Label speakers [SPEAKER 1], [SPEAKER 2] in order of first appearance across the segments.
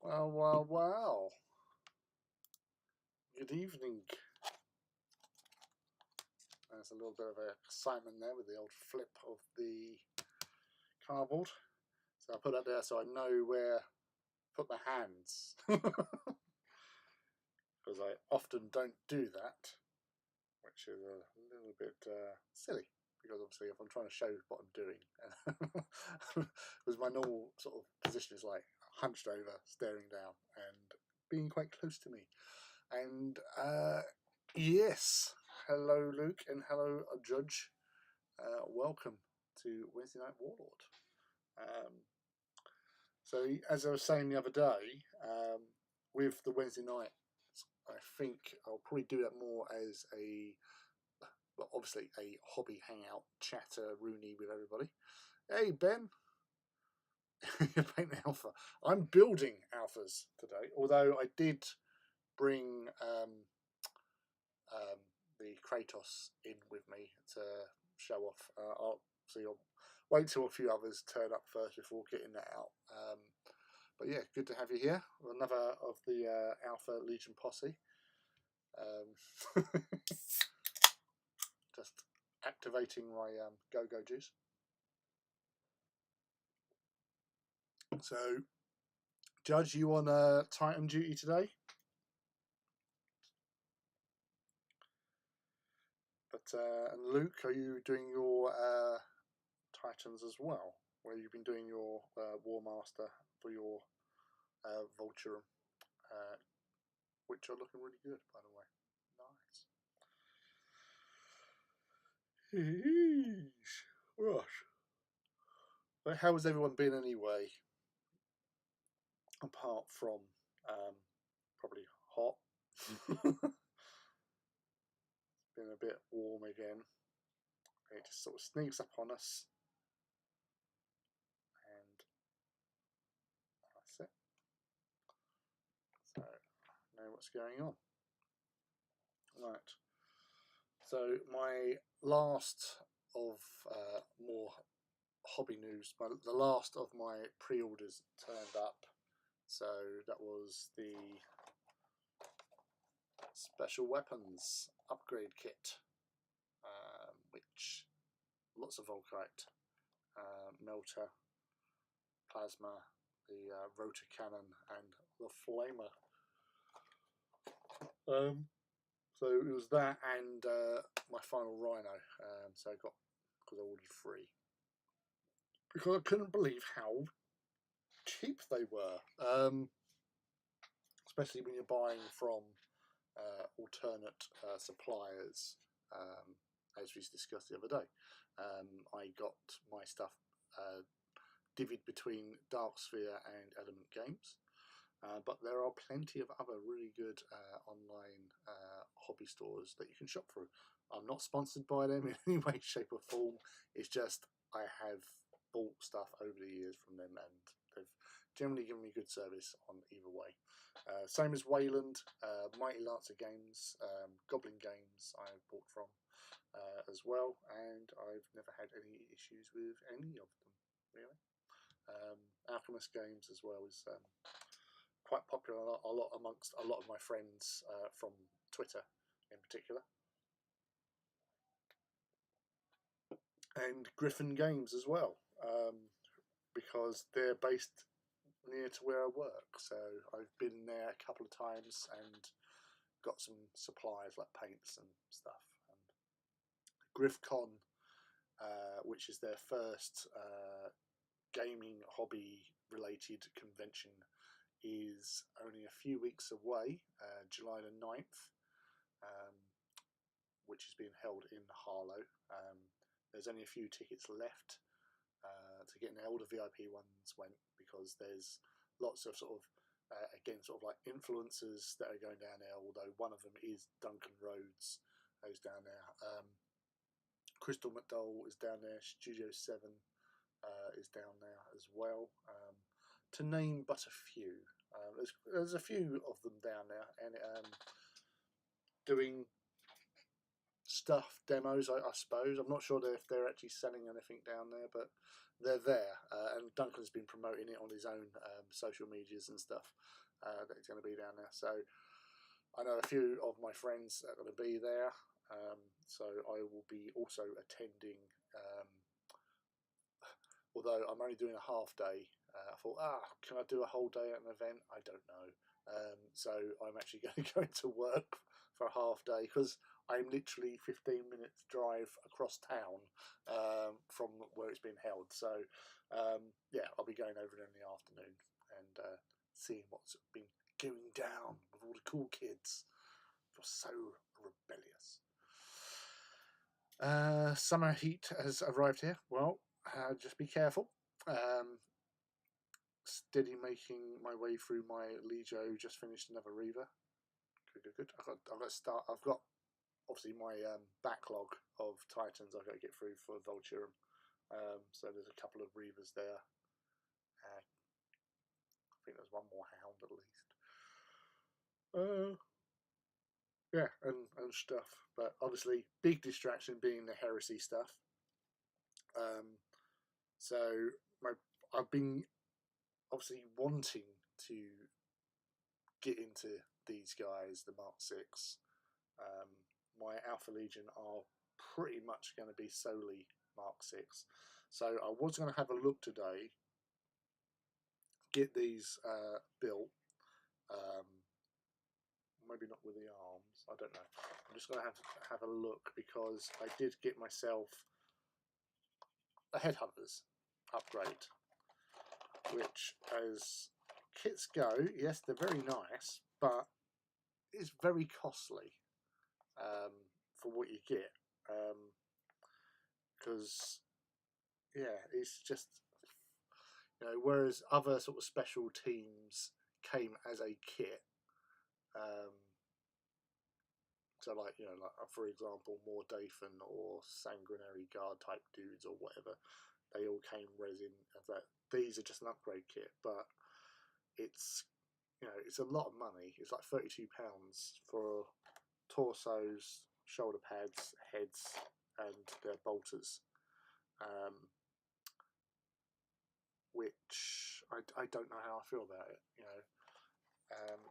[SPEAKER 1] Well, well, well. Good evening. There's a little bit of excitement there with the old flip of the cardboard. So I put that there so I know where to put my hands. Because I often don't do that, which is a little bit silly. Because obviously if I'm trying to show what I'm doing, because my normal sort of position is like hunched over, staring down, and being quite close to me. And yes, hello Luke and hello Judge. Welcome to Wednesday Night Warlord. So as I was saying the other day, with the Wednesday night, I think I'll probably do that more as well, obviously a hobby hangout, chatter, rooney with everybody. Hey Ben, you're painting alpha. I'm building alphas today, although I did bring the Kratos in with me to show off. I'll wait till a few others turn up first before getting that out. But yeah, good to have you here. Another of the Alpha Legion posse. Just activating my go-go juice. So, Judge, you on Titan duty today? But and Luke, are you doing your Titans as well? Where you've been doing your War Master for your Vulture, which are looking really good, by the way. Nice. Gosh. But how has everyone been anyway? Apart from probably hot. It's been a bit warm again. It just sort of sneaks up on us. And that's it. So, know what's going on. Right. So, my last of more hobby news, the last of my pre-orders turned up. So, that was the Special Weapons upgrade kit, which lots of Volkite, Melter, Plasma, the Rotor Cannon, and the Flamer. So it was that and my final Rhino. So I got, because I ordered 3. Because I couldn't believe how cheap they were. Especially when you're buying from alternate suppliers, as we discussed the other day. I got my stuff divvied between Darksphere and Element Games. But there are plenty of other really good online hobby stores that you can shop through. I'm not sponsored by them in any way, shape or form. It's just I have bought stuff over the years from them and they've generally given me good service on either way. Same as Wayland, Mighty Lancer Games, Goblin Games I've bought from as well, and I've never had any issues with any of them, really. Alchemist Games as well is quite popular a lot amongst a lot of my friends from Twitter in particular. And Griffin Games as well, because they're based near to where I work. So I've been there a couple of times and got some supplies like paints and stuff. And GriffCon, which is their first gaming hobby related convention, is only a few weeks away, July the 9th, which is being held in Harlow. There's only a few tickets left to get in there. All the VIP ones went because there's lots of sort of, again, sort of like influencers that are going down there, although one of them is Duncan Rhodes, who's down there. Crystal McDowell is down there. Studio 7 is down there as well. To name but a few. There's a few of them down there, and doing stuff demos, I suppose. I'm not sure if they're actually selling anything down there, but they're there, and Duncan's been promoting it on his own social medias and stuff, that it's going to be down there. So I know a few of my friends are going to be there, so I will be also attending, although I'm only doing a half day. I thought, can I do a whole day at an event? I don't know. So I'm actually going to go into work for a half day, because I'm literally 15 minutes drive across town from where it's been held. So yeah, I'll be going over there in the afternoon and seeing what's been going down with all the cool kids. You're so rebellious. Summer heat has arrived here. Well, just be careful. Steady making my way through my Legio. Just finished another Reaver. Good. I've got obviously my backlog of Titans I've got to get through for Vulturum. So there's a couple of Reavers there. I think there's one more Hound at least. Yeah, and stuff. But obviously, big distraction being the Heresy stuff. So I've been obviously wanting to get into these guys, the Mark 6. My Alpha Legion are pretty much going to be solely Mark 6. So I was going to have a look today, get these built. Maybe not with the arms, I don't know. I'm just going to have a look, because I did get myself a Headhunters upgrade, which, as kits go, yes, they're very nice, but it's very costly for what you get. Because yeah, it's just, you know, whereas other sort of special teams came as a kit. So like, you know, like for example, Mordathan or Sanguinary Guard type dudes or whatever, they all came resin. That these are just an upgrade kit, but it's, you know, it's a lot of money. It's like £32 for torsos, shoulder pads, heads, and their bolters, which I don't know how I feel about it. You know,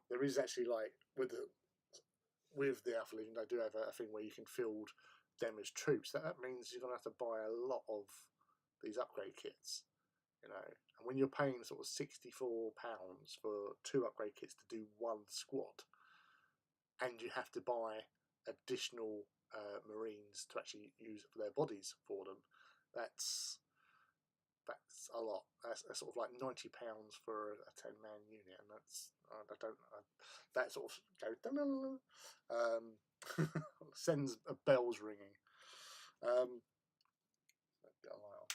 [SPEAKER 1] there is actually, like, with the Alpha Legion, they do have a thing where you can field them as troops. That means you're going to have to buy a lot of these upgrade kits, you know. And when you're paying sort of £64 for 2 upgrade kits to do 1 squad, and you have to buy additional Marines to actually use their bodies for them, that's a lot. That's sort of like £90 for a 10-man unit, and that's that sort of goes sends bells ringing. Get a light on.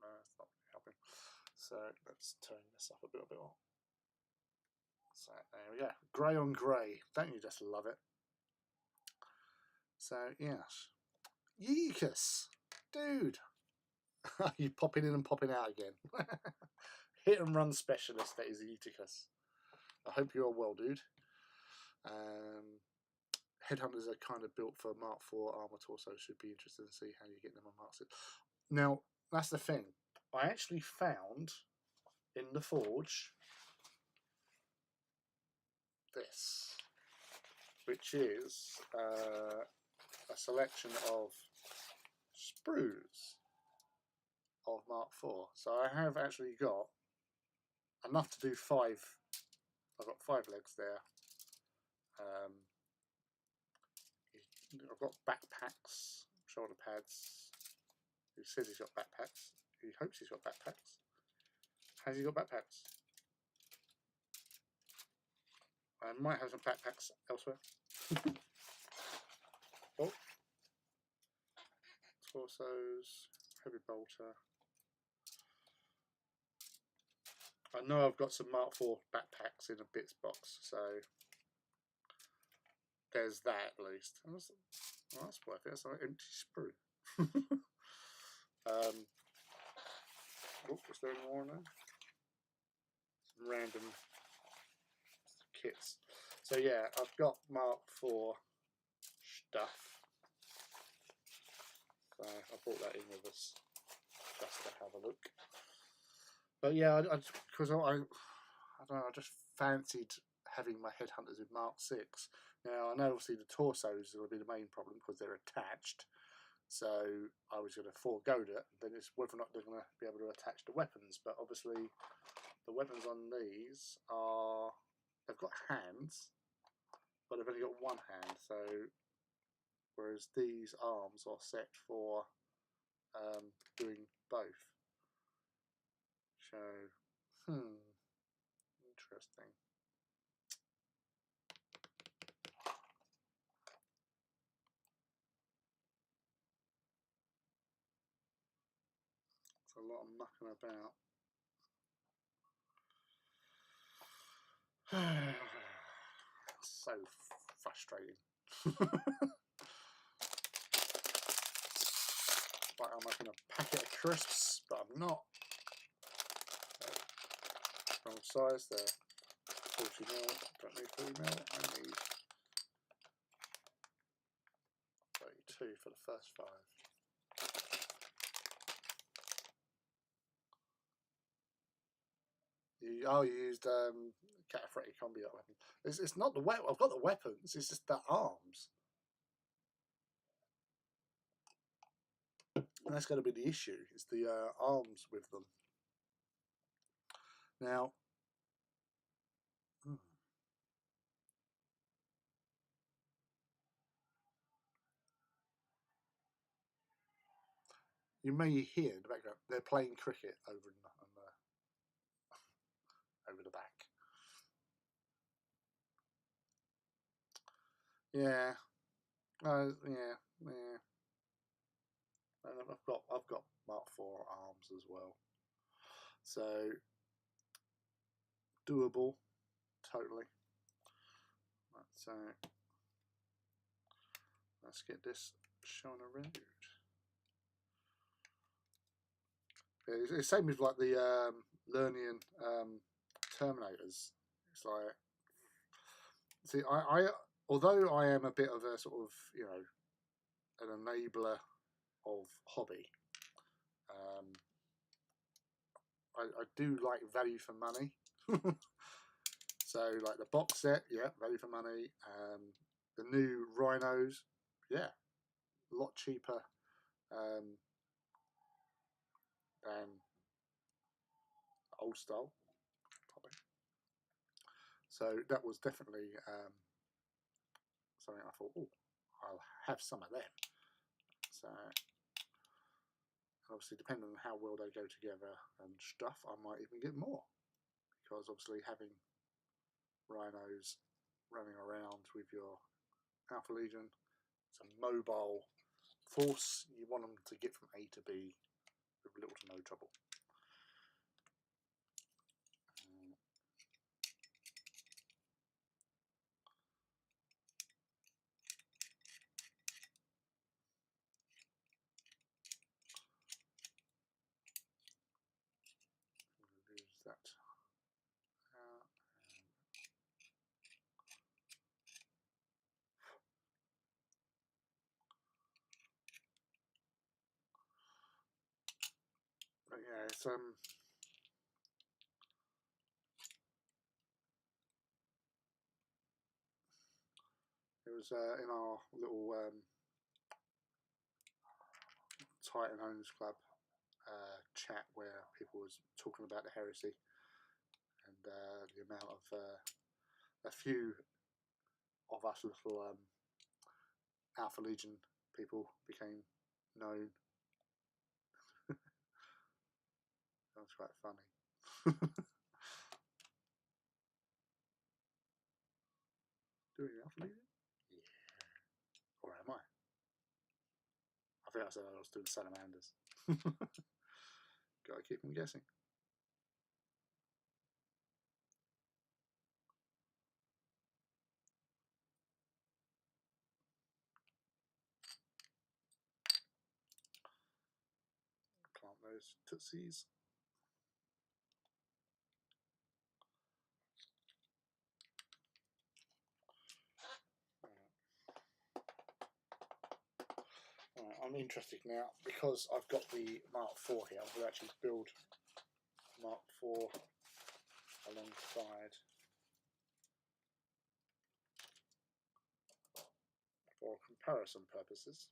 [SPEAKER 1] No, it's not helping. So let's turn this up a bit more. So there we go. Grey on grey. Don't you just love it? So yes, Yeekus, dude. You popping in and popping out again. Hit and run specialist, that is Eutychus. I hope you are well, dude. Headhunters are kind of built for Mark 4 armor torso. Should be interested to see how you get them on Mark 6. Now, that's the thing. I actually found in the forge this, which is a selection of sprues of Mark 4. So I have actually got enough to do 5. I've got 5 legs there. I've got backpacks, shoulder pads. He says he's got backpacks. He hopes he's got backpacks. Has he got backpacks? I might have some backpacks elsewhere. Oh. Torsos, heavy bolter. I know I've got some Mark 4 backpacks in a bits box, so there's that at least. Well, that's worth it. That's like empty sprue. Is there any more now? Some random kits. So yeah, I've got Mark 4 stuff. So I brought that in with us just to have a look. But yeah, because I don't know, I just fancied having my headhunters with Mark 6. Now I know obviously the torsos will be the main problem because they're attached. So I was going to forego that. Then it's whether or not they're going to be able to attach the weapons. But obviously, the weapons on these are, they've got hands, but they've only got one hand. So whereas these arms are set for doing both. So interesting. It's a lot of mucking about. So frustrating. Like I'm making a packet of crisps, but I'm not. Wrong size there. 40ml. Don't need 40ml. I need 32 for the first 5. You used Cataphractic combat weapon. It's not the weapon. I've got the weapons. It's just the arms. And that's going to be the issue. It's the arms with them. Now, you may hear in the background they're playing cricket over over the back. Yeah, yeah. And I've got Mark 4 arms as well, so doable, totally. Right, so let's get this shown around. Yeah, it's the same with like the Lernian Terminators. It's like, see, I although I am a bit of a sort of, you know, an enabler of hobby, I do like value for money. So like the box set, yeah, value for money. The new rhinos, yeah, a lot cheaper than old style, probably. So that was definitely something I thought, oh, I'll have some of them. So obviously, depending on how well they go together and stuff, I might even get more, because obviously having rhinos running around with your Alpha Legion, it's a mobile force. You want them to get from A to B with little to no trouble. Lose that. But yeah, it's it was in our little Titan Owners Club chat where people was talking about the heresy and the amount of a few of us little Alpha Legion people became known. That was quite funny. Doing Alpha Legion? Yeah. Or am I? I think I said I was doing Salamanders. Gotta keep them guessing. Plant those tootsies. I'm I'm interested now, because I've got the Mark IV here, I'm going to actually build Mark IV alongside for comparison purposes.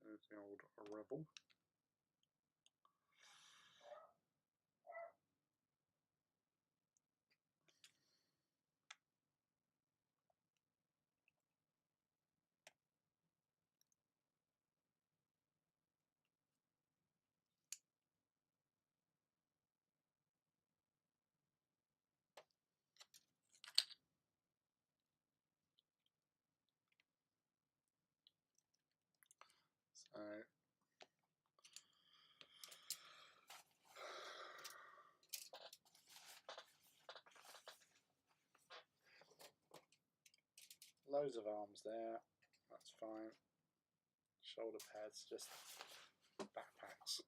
[SPEAKER 1] There's the old Rebel. So loads of arms there, that's fine. Shoulder pads, just backpacks.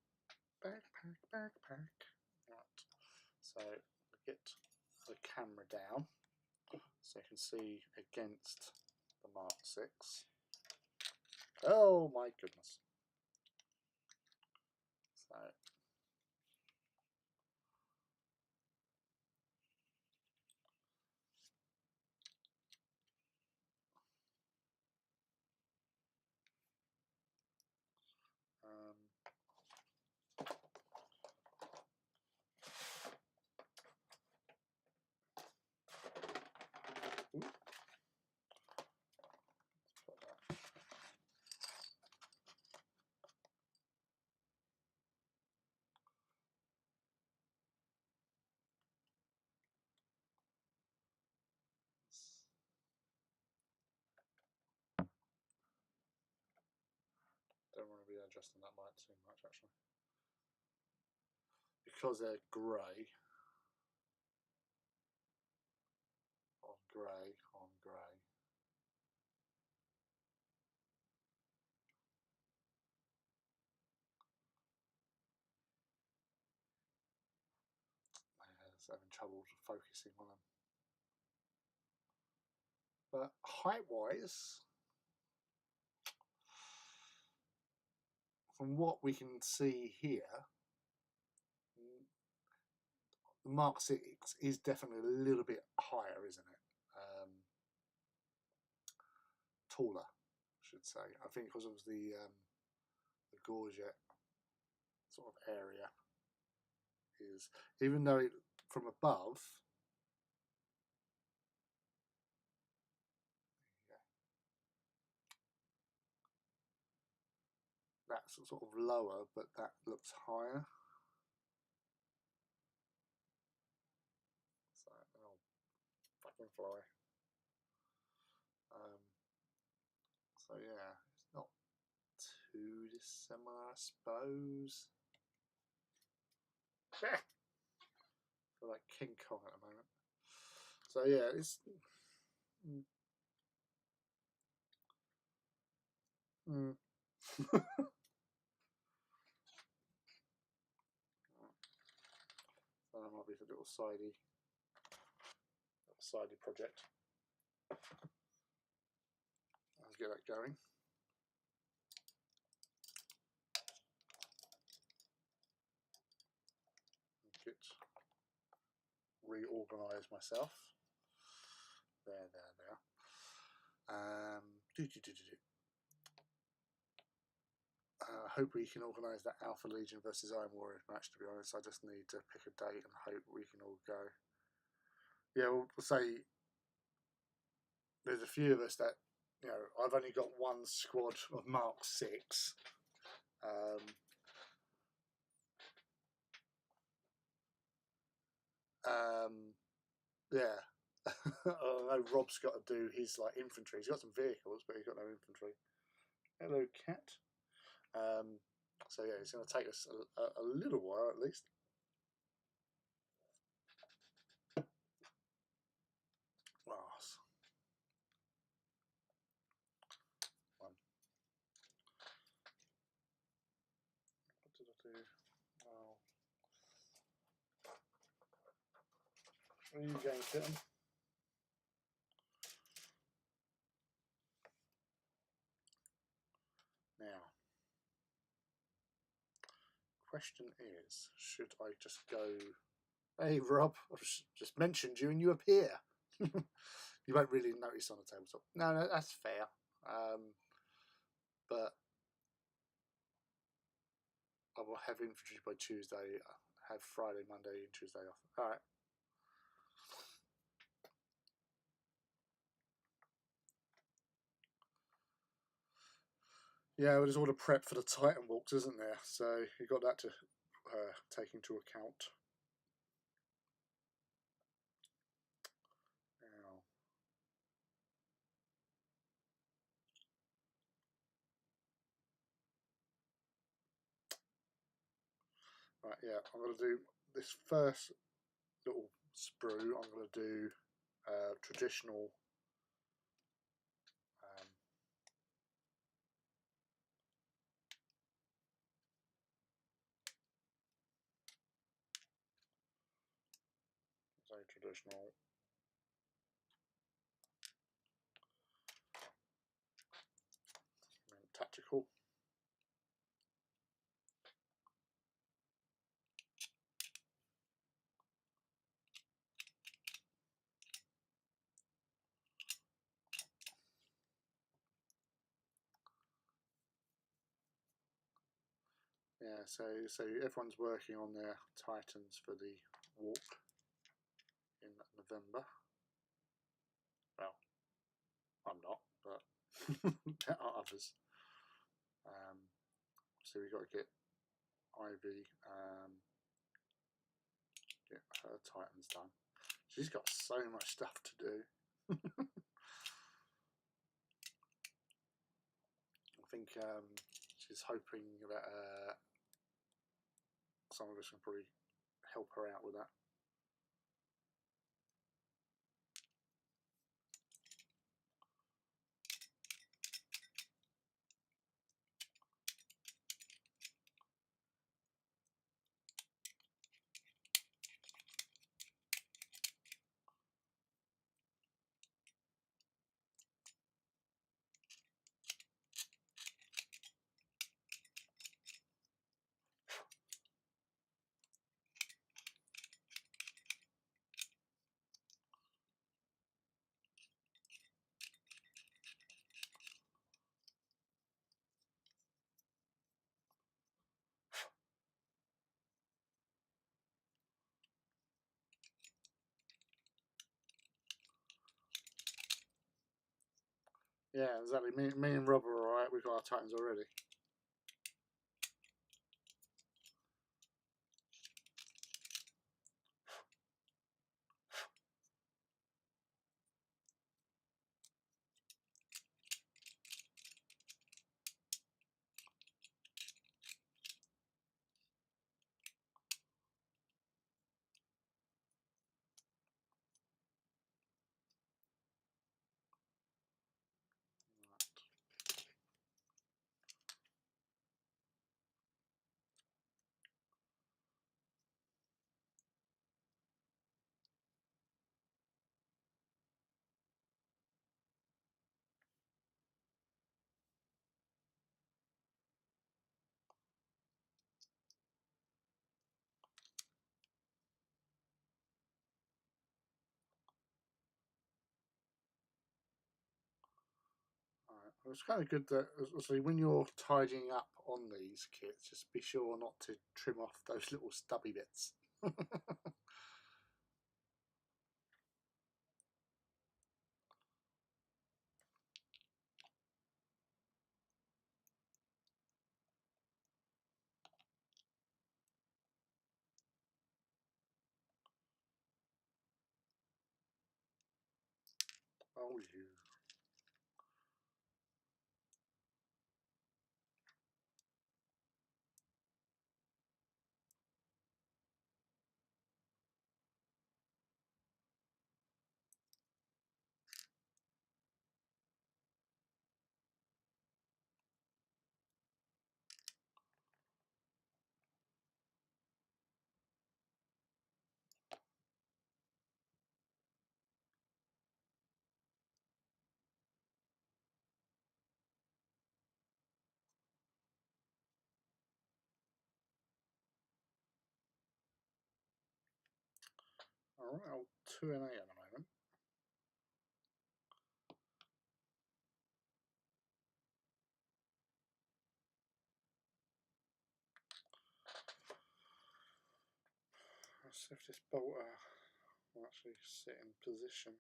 [SPEAKER 1] Backpack. Right. So get the camera down so you can see against the Mark 6. Oh my goodness. So don't want to be adjusting that light too much actually, because they're grey on grey on grey. I was having trouble focusing on them. But height wise, from what we can see here, the Mark 6 is definitely a little bit higher, isn't it? Taller, I should say. I think because of the gorget sort of area is, even though it from above, that's sort of lower, but that looks higher. So, oh, fucking fly. So yeah, it's not too dissimilar, I suppose. I feel like King Kong at the moment. So yeah, it's so that might be a little sidey project. Let's get that going. Get reorganise myself. There. I hope we can organise that Alpha Legion versus Iron Warrior match, to be honest. I just need to pick a date and hope we can all go. Yeah, we'll say there's a few of us that, you know, I've only got one squad of Mark 6. Yeah, I know Rob's got to do his like infantry. He's got some vehicles, but he's got no infantry. Hello, cat. So yeah, it's going to take us a little while at least. Glass. One. What did I do? Oh. Where are you going, kitten? Now, question is, should I just go, hey Rob, I've just mentioned you and you appear. You won't really notice on the tabletop. No, that's fair. But I will have infantry by Tuesday, have Friday, Monday and Tuesday off. Alright. Yeah, well, there's all the prep for the Titan walks, isn't there? So you've got that to take into account. Now, right, yeah, I'm going to do this first little sprue. I'm going to do traditional traditional and tactical. Yeah, so everyone's working on their Titans for the walk in November. Well, I'm not, but there are others. So we've got to get Ivy, get her Titans done. She's got so much stuff to do. I think she's hoping that some of us can probably help her out with that. Yeah, exactly. Me and Rob are alright. We've got our Titans already. It's kind of good that when you're tidying up on these kits, just be sure not to trim off those little stubby bits. Oh, you. All right, I'll 2 and 8 at the moment. Let's see if this bolter will actually sit in position.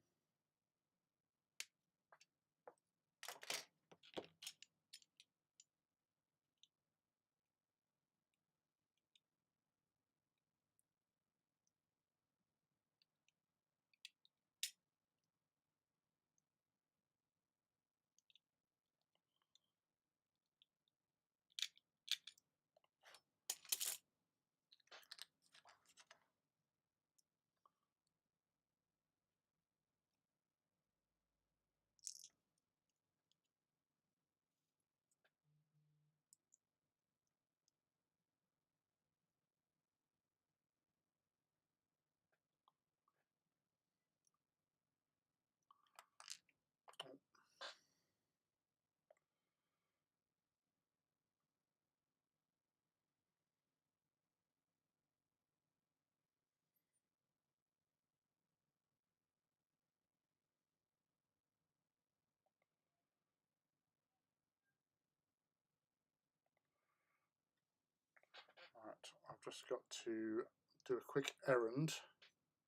[SPEAKER 1] Right, I've just got to do a quick errand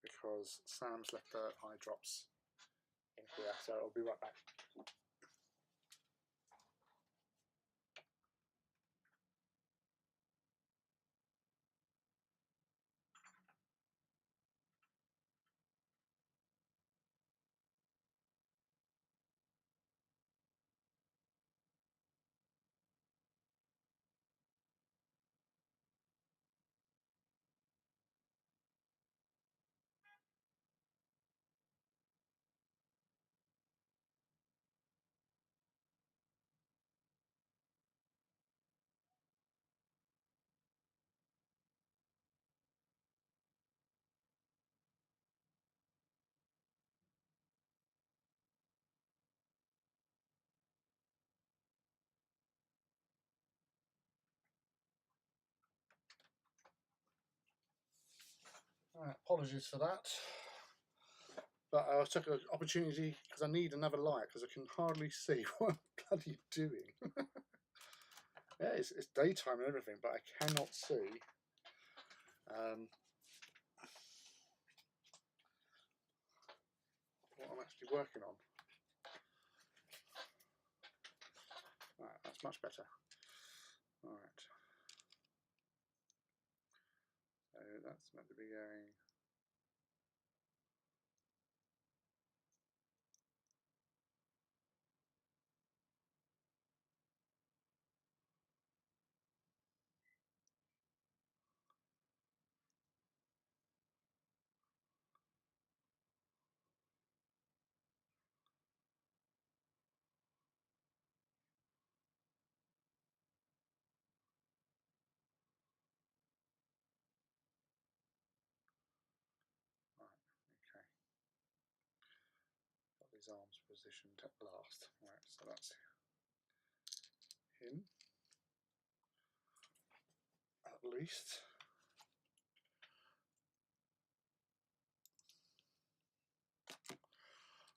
[SPEAKER 1] because Sam's left the eye drops in here, so I'll be right back. Right, apologies for that, but I took an opportunity because I need another light because I can hardly see what I'm bloody doing. Yeah, it's daytime and everything, but I cannot see what I'm actually working on. Right, that's much better. All right, so that's meant to be going. Right, okay. Got his arms positioned at last. Right, so that's him, at least.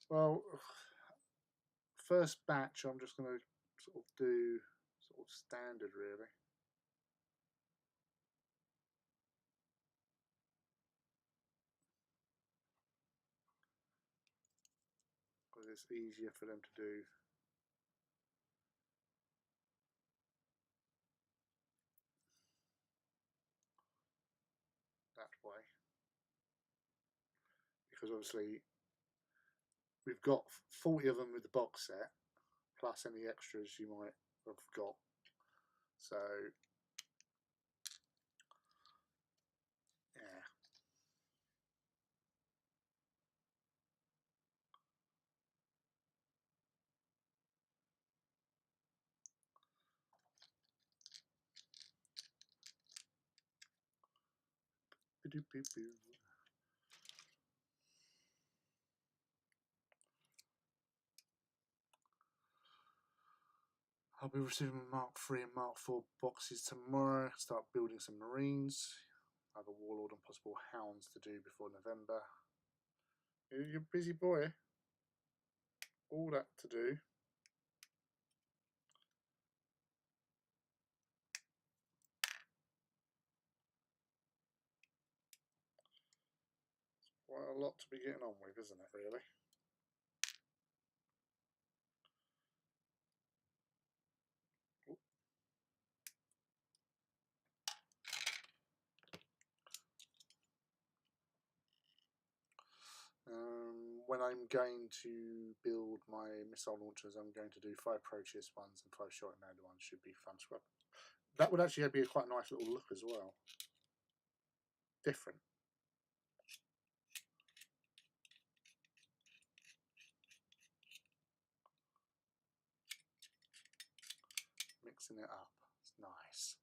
[SPEAKER 1] Well, first batch I'm just going to sort of do sort of standard really. Because it's easier for them to do that way. Because obviously we've got 40 of them with the box set, plus any extras you might have got. So, yeah. I'll be receiving Mark III and Mark IV boxes tomorrow. Start building some Marines. I have a Warlord and possible Hounds to do before November. You're a busy boy. All that to do. Quite a lot to be getting on with, isn't it, really? When I'm going to build my missile launchers, I'm going to do 5 Proteus ones and 5 Short Commander ones. Should be fun scrub. That would actually be a quite nice little look as well. Different. Mixing it up. It's nice.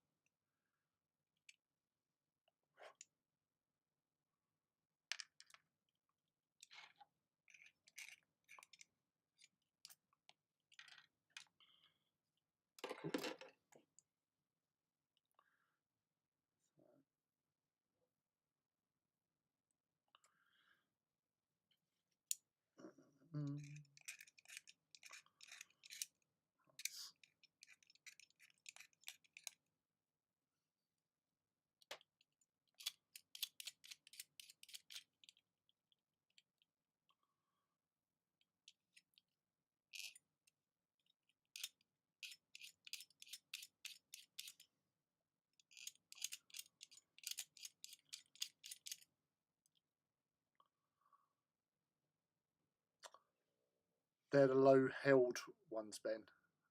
[SPEAKER 1] They're the low-held ones, Ben.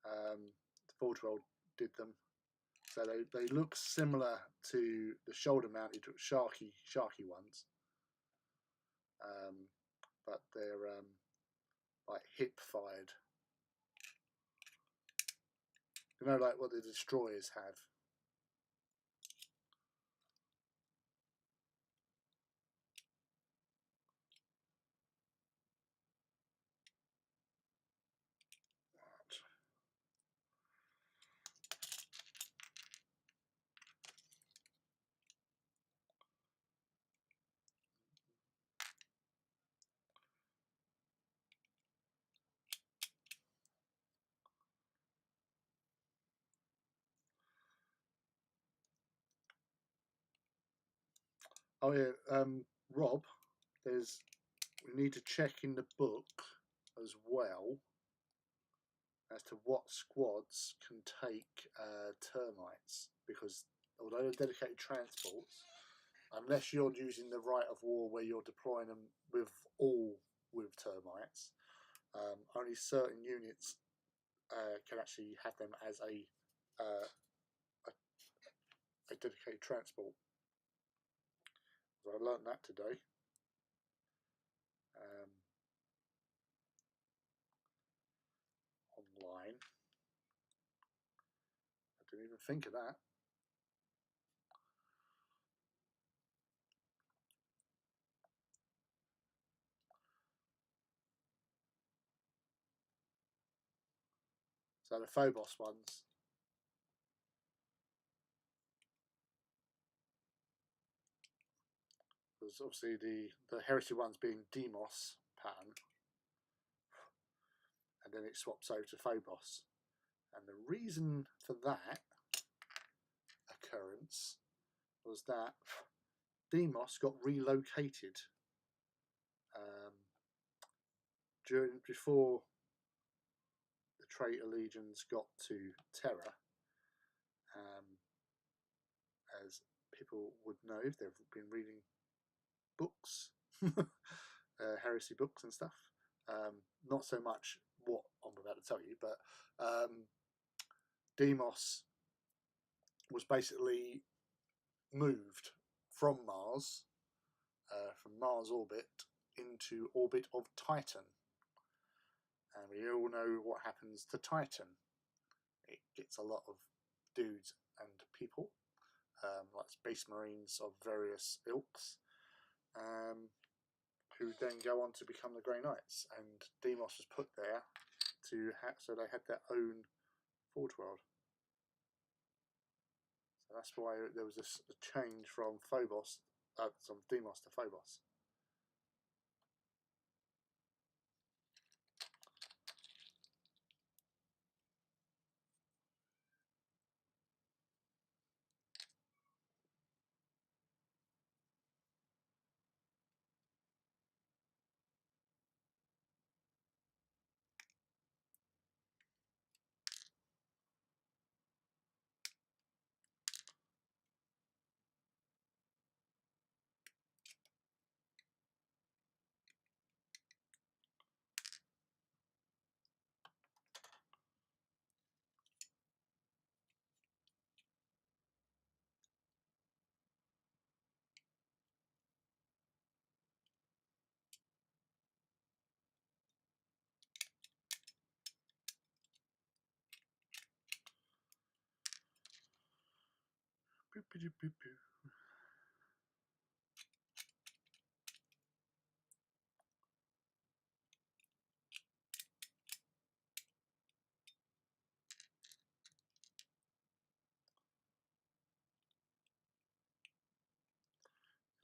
[SPEAKER 1] The 4-year-old did them. So they look similar to the shoulder-mounted sharky ones. But they're like hip-fired. You know, like what the destroyers have. Oh yeah, Rob. We need to check in the book as well as to what squads can take termites, because although they're dedicated transports, unless you're using the right of war where you're deploying them with termites, only certain units can actually have them as a dedicated transport. So I learned that today. Online. I didn't even think of that. So the Phobos ones. Because obviously the Heresy ones being Demos pattern. And then it swaps over to Phobos. And the reason for that occurrence was that Demos got relocated before the traitor legions got to Terra. As people would know if they've been reading books, heresy books and stuff. Not so much what I'm about to tell you, but Deimos was basically moved from Mars orbit into orbit of Titan. And we all know what happens to Titan. It gets a lot of dudes and people, like space marines of various ilks, who then go on to become the Grey Knights. And Deimos was put there so they had their own Forge World. So that's why there was a change from Deimos to Phobos.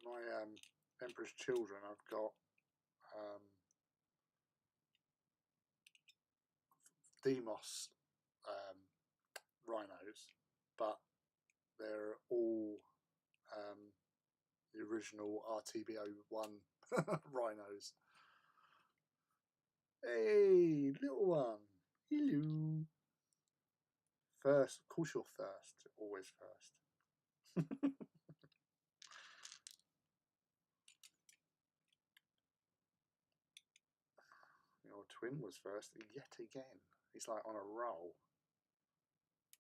[SPEAKER 1] My Emperor's Children, I've got Deimos rhinos, but they're all the original RTBO1 rhinos. Hey, little one. Hello. First, of course you're first. Always first. Your twin was first yet again. He's like on a roll.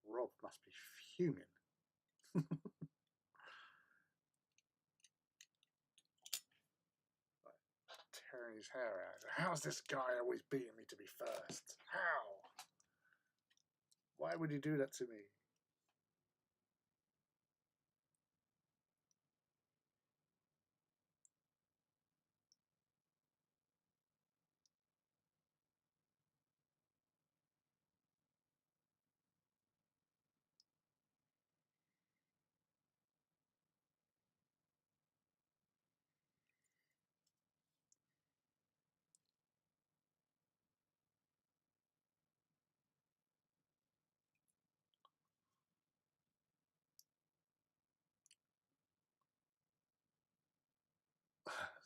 [SPEAKER 1] Rob must be fuming. Tearing his hair out. How's this guy always beating me to be first? How? Why would he do that to me?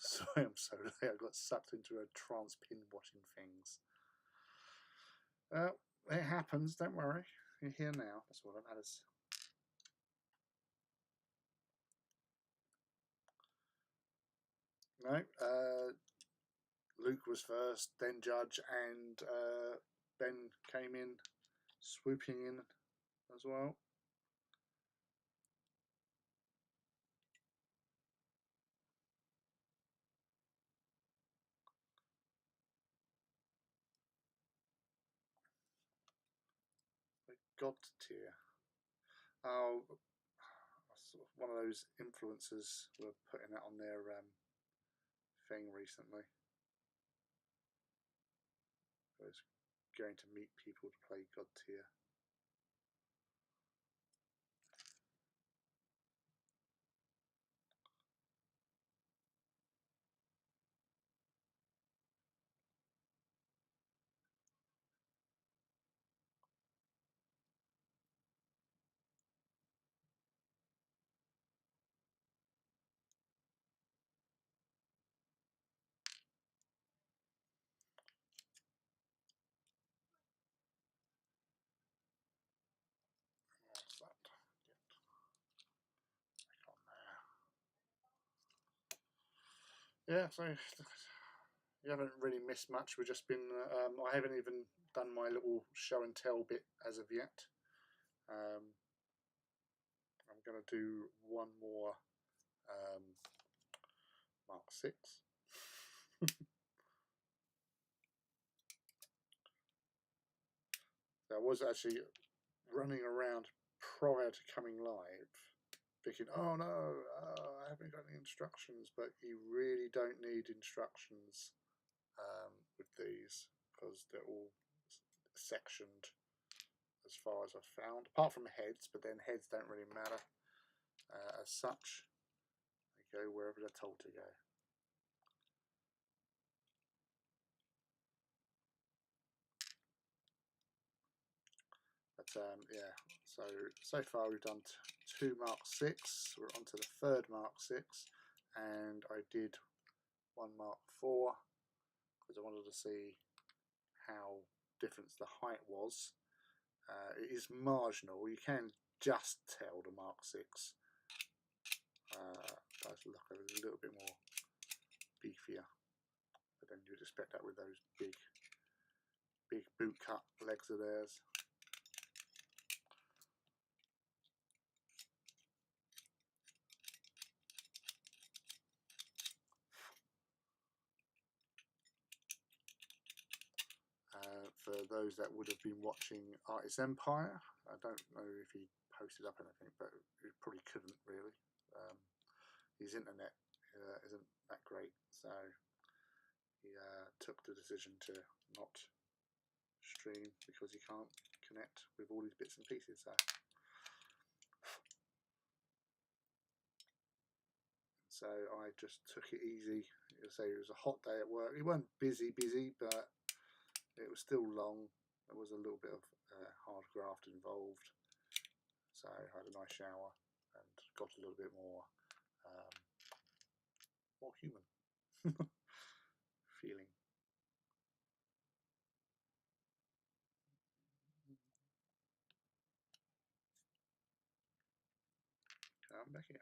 [SPEAKER 1] Sorry, I'm so late. I got sucked into a trance pin watching things. It happens, don't worry. You're here now. That's all that matters. No, Luke was first, then Judge, and Ben came in, swooping in as well. The God tier. Oh, one of those influencers were putting that on their thing recently. I was going to meet people to play God tier. What's that? Back on there. Yeah, so You haven't really missed much. We've just been. I haven't even done my little show and tell bit as of yet. I'm going to do one more Mark 6. I was actually running around prior to coming live thinking, oh no, I haven't got any instructions, but you really don't need instructions with these because they're all sectioned as far as I've found, apart from heads, but then heads don't really matter as such. They go wherever they're told to go. But yeah, so far we've done 2 Mark 6. We're on to the 3rd Mark 6, and I did 1 Mark 4 because I wanted to see how different the height was. It is marginal. You can just tell the Mark 6 does look a little bit more beefier, but then you'd expect that with those big boot cut legs of theirs. For those that would have been watching Artist Empire, I don't know if he posted up anything, but he probably couldn't really. His internet isn't that great, so he took the decision to not stream because he can't connect with all these bits and pieces. So I just took it easy. So it was a hot day at work. It wasn't busy, but it was still long. There was a little bit of hard graft involved. So I had a nice shower and got a little bit more human feeling. Come back here.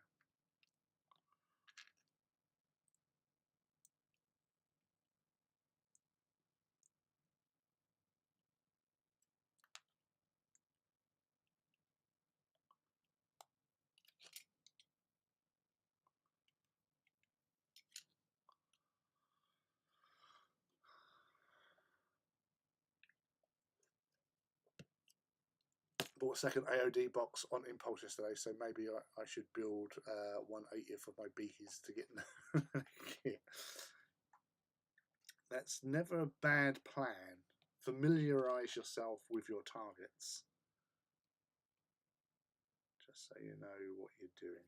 [SPEAKER 1] Bought a second AOD box on impulse yesterday, so maybe I should build 1/80th of my beakies to get in the kit. That's never a bad plan. Familiarise yourself with your targets, just so you know what you're doing.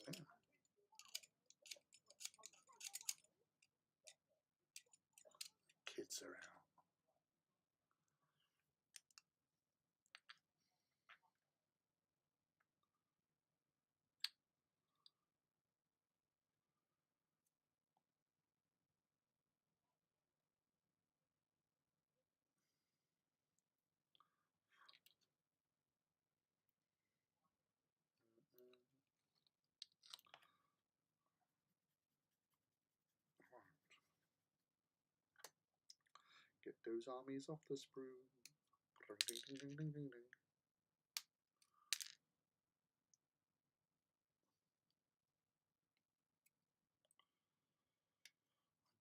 [SPEAKER 1] Yeah. Kids are out. Get those armies off the sprue. Ding, ding, ding, ding, ding, ding.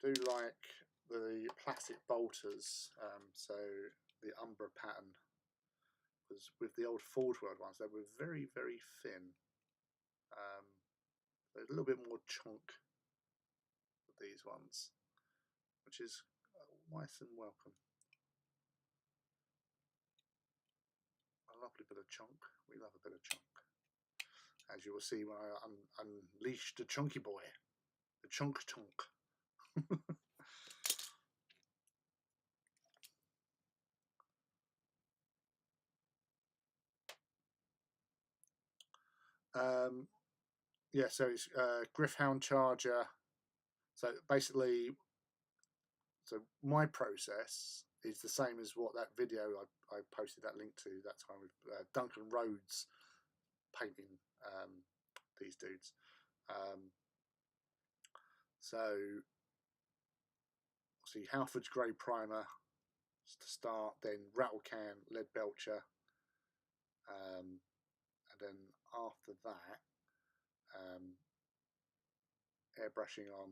[SPEAKER 1] I do like the plastic bolters, so the Umbra pattern was with the old Forge World ones, they were very, very thin. A little bit more chunk with these ones, which is nice and welcome. A lovely bit of chunk. We love a bit of chunk. As you will see when I unleash the chunky boy, the chunk. Yeah, so it's Griffhound Charger. So basically, so my process is the same as what that video I posted that link to that time with Duncan Rhodes painting these dudes. So see Halford's Grey Primer to start, then Rattle Can Lead Belcher, and then after that airbrushing on.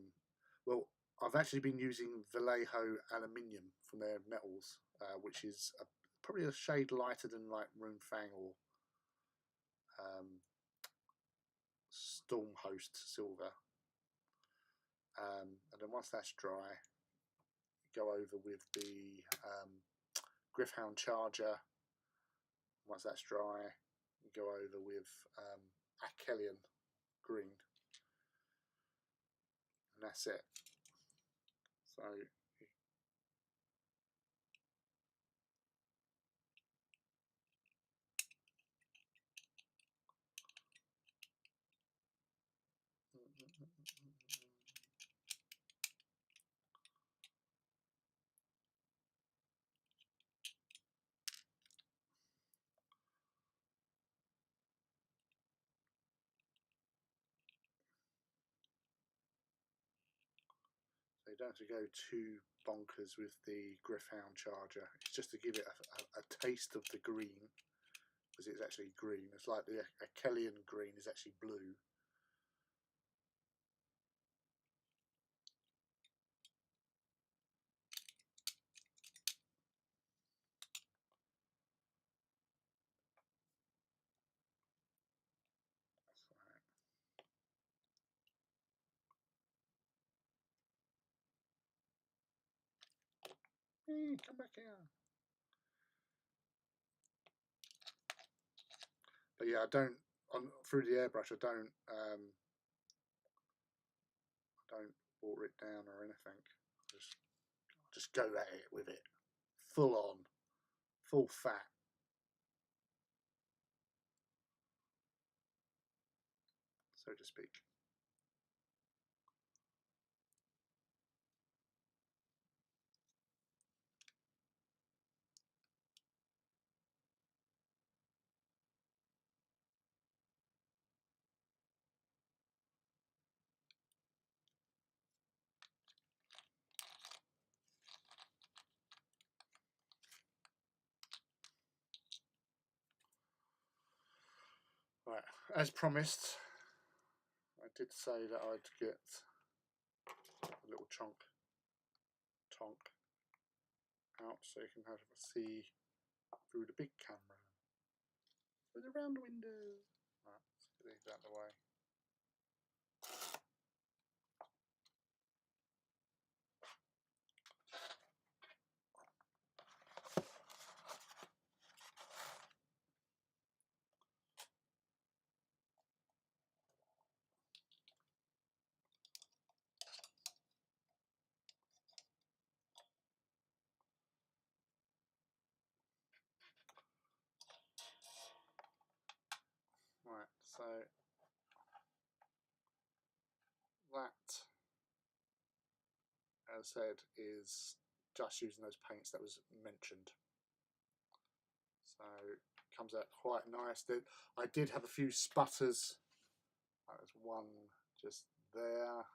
[SPEAKER 1] Well, I've actually been using Vallejo aluminium from their metals, which is probably a shade lighter than like Runefang or Stormhost silver. And then once that's dry, go over with the Griffhound Charger. Once that's dry, go over with Achelian green, and that's it. So you don't have to go too bonkers with the Griffhound Charger. It's just to give it a taste of the green, because it's actually green. It's like the Achelian green is actually blue. Hey, come back here. But yeah, I don't through the airbrush. I don't water it down or anything. Just go at it with it, full on, full fat. So to speak. Right, as promised, I did say that I'd get a little tonk out so you can have a see through the big camera, through the round window. Right, let's get these out of the way. Right, so that, as I said, is just using those paints that was mentioned. So it comes out quite nice. I did have a few sputters. There's one just there,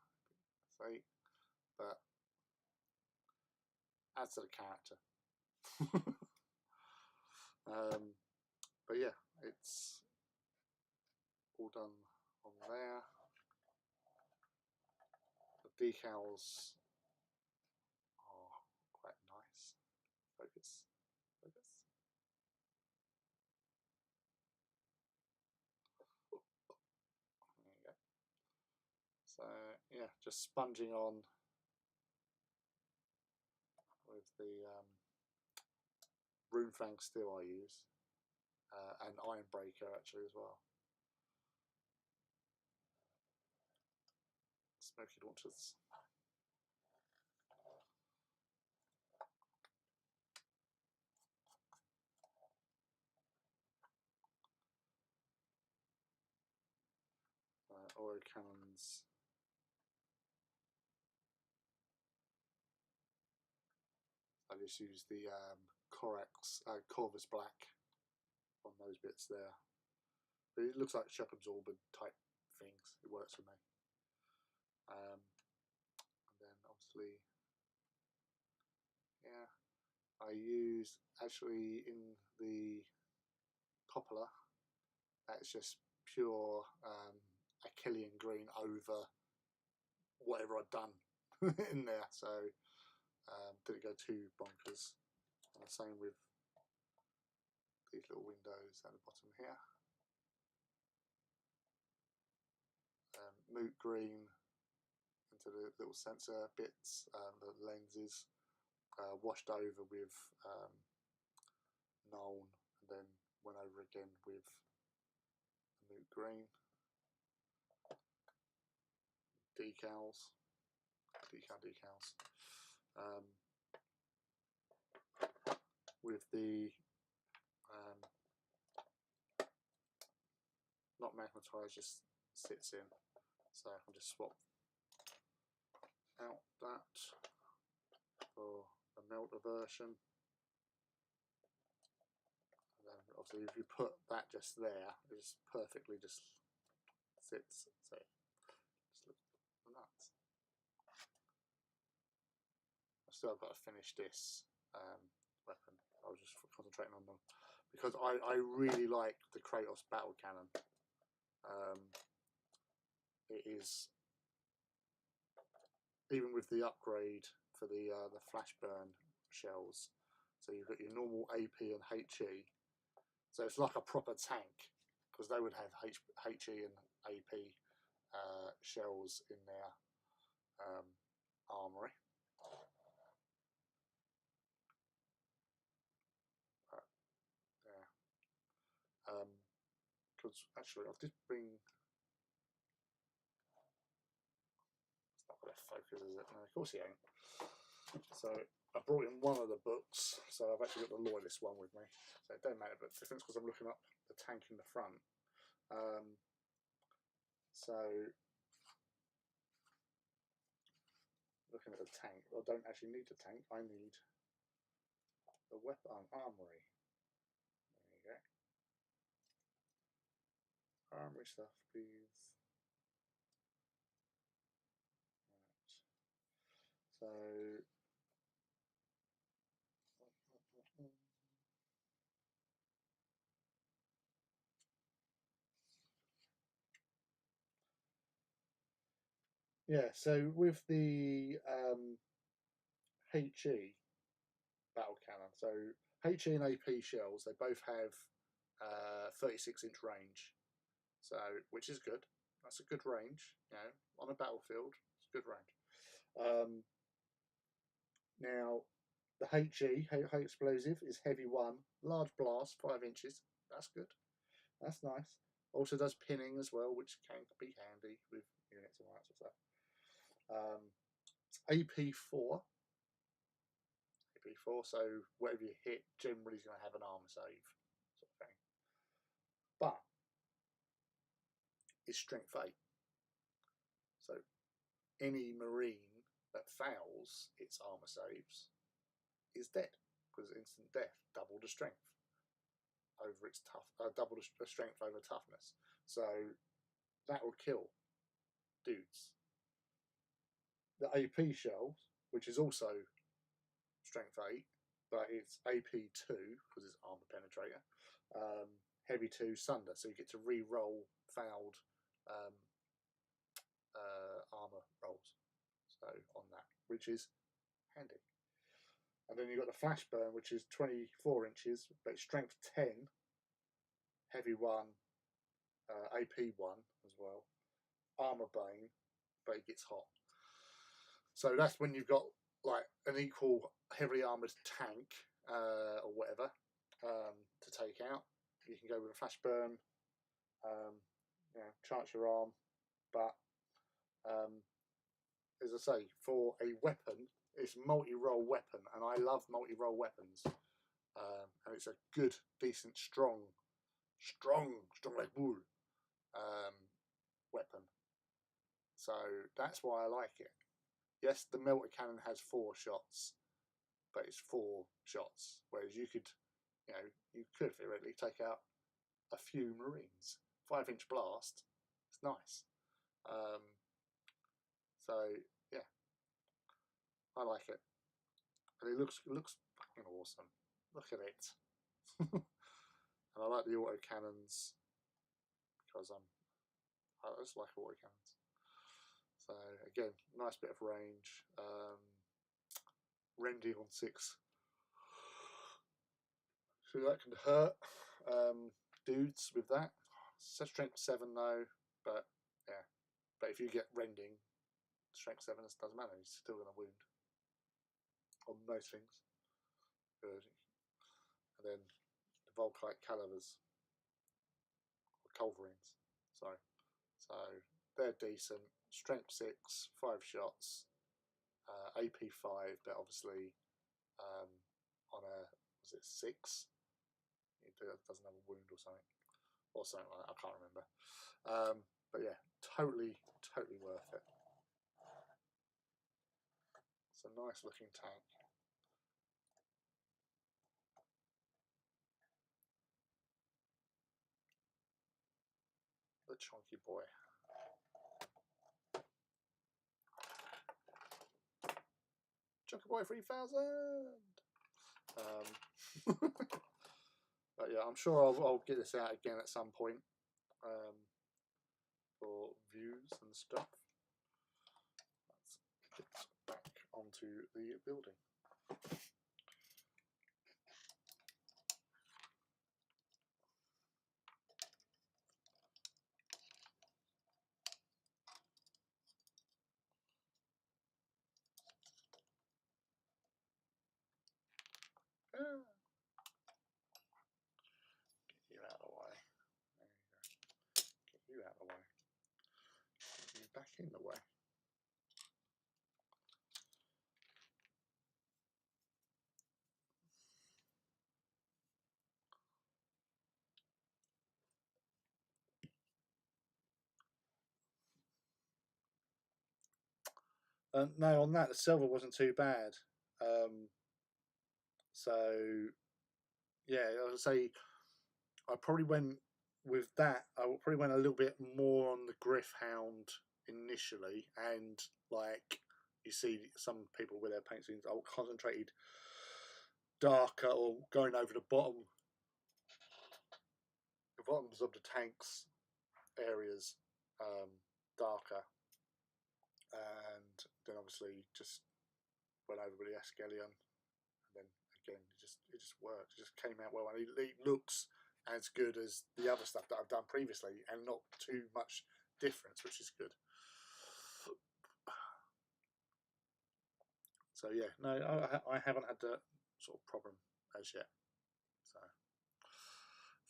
[SPEAKER 1] see, but adds to the character. But yeah, it's all done on there. The decals are quite nice. Focus. There you go. So yeah, just sponging on with the Runefang steel I use, and Iron Breaker actually as well. Smoky launchers. autocannons. I just use the Corvus Black on those bits there. But it looks like shock absorber type things. It works for me. And then obviously, yeah, I use actually in the Coppola. That's just pure Achillean green over whatever I'd done in there. So didn't go too bonkers. And the same with these little windows at the bottom here. Moot green into the little sensor bits, the lenses, washed over with Nuln, and then went over again with moot green. Decals. With the not magnetized, just sits in, so I can just swap out that for the melter version. And then obviously if you put that just there, it just perfectly just sits, so just looks nuts. I still have got to finish this weapon. I was just concentrating on them because I really like the Kratos battle cannon. It is, even with the upgrade for the flash burn shells, so you've got your normal AP and HE, so it's like a proper tank, because they would have HE and AP shells in their armory. Yeah, because actually I did bring. It's not going to focus, is it? No, of course it ain't. So I brought in one of the books, so I've actually got the Loyalist one with me. So it don't matter, but the difference because I'm looking up the tank in the front. So looking at the tank, I don't actually need the tank. I need the weapon armory. There you go. Armory stuff, please. Right. So yeah, so with the HE battle cannon, so HE and AP shells, they both have 36-inch range, so which is good. That's a good range, you know, on a battlefield. It's a good range. Now, the HE, high explosive, is heavy 1, large blast, 5 inches. That's good. That's nice. Also does pinning as well, which can be handy with units and all that sort of stuff. AP4. AP4, so whatever you hit, generally is going to have an armor save, sort of thing. But it's strength 8. So any marine that fails its armor saves is dead, because instant death, double the strength over its double the strength over toughness. So that will kill dudes. The AP shells, which is also strength 8, but it's AP2 because it's armor penetrator. Heavy 2 sunder, so you get to re-roll fouled armor rolls. So on that, which is handy. And then you've got the flash burn, which is 24 inches, but it's strength 10, heavy 1, AP 1 as well, armor bane, but it gets hot. So that's when you've got like an equal heavily armored tank or whatever to take out. You can go with a flash burn, you know, chance your arm, but as I say, for a weapon, it's a multi-role weapon, and I love multi-role weapons. And it's a good, decent, strong like bull weapon. So that's why I like it. Yes, the melter cannon has 4 shots, but it's 4 shots. Whereas you could theoretically take out a few Marines. 5-inch blast, it's nice. So yeah, I like it. And it looks fucking awesome. Look at it. And I like the auto cannons because I just like auto cannons. So again, nice bit of range. Rendy on 6. So that can hurt dudes with that. It's strength 7 though, but yeah. But if you get rending, strength 7, it doesn't matter. He's still going to wound on most things. Good. And then the Volkite calibers, or culverines. Sorry. So they're decent. Strength 6, 5 shots, AP 5, but obviously on a, was it 6? It doesn't have a wound or something like that. I can't remember. But yeah, totally worth it. It's a nice looking tank. The chunky boy. Chunky boy 3000. But yeah, I'm sure I'll get this out again at some point for views and stuff. Let's get back onto the building. Get you out of the way. There you go. Get you out of the way. Get you back in the way. No, on that, the silver wasn't too bad. So, yeah, I would say I probably went with that. I probably went a little bit more on the Griff Hound initially, and like you see some people with their paint schemes, concentrated darker or going over the bottoms of the tanks areas darker, and then obviously just went over with the Escallion, and then again it just worked. It just came out well, and it looks as good as the other stuff that I've done previously, and not too much difference, which is good. So yeah, no, I haven't had that sort of problem as yet. So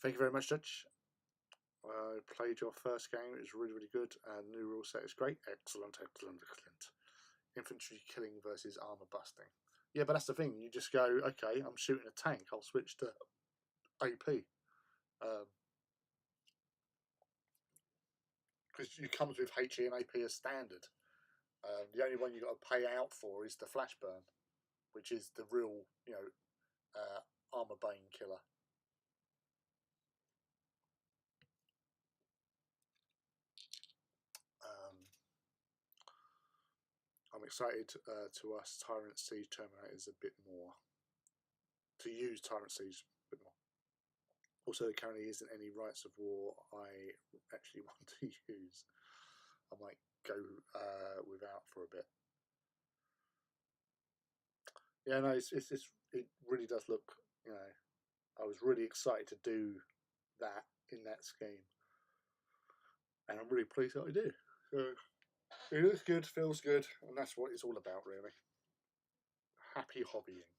[SPEAKER 1] thank you very much, Judge. I played your first game. It was really good, and new rule set is great. Excellent. Infantry killing versus armor busting. Yeah, but that's the thing. You just go, okay, I'm shooting a tank. I'll switch to AP. Because it comes with HE and AP as standard. The only one you got to pay out for is the flash burn, which is the real, armor bane killer. I'm excited to us Tyrant Siege Terminators a bit more. To use Tyrant Siege a bit more. Also, there currently isn't any Rights of War I actually want to use. I might go without for a bit. Yeah, no, it really does look. I was really excited to do that in that scheme, and I'm really pleased that I did. So it looks good, feels good, and that's what it's all about, really. Happy hobbying.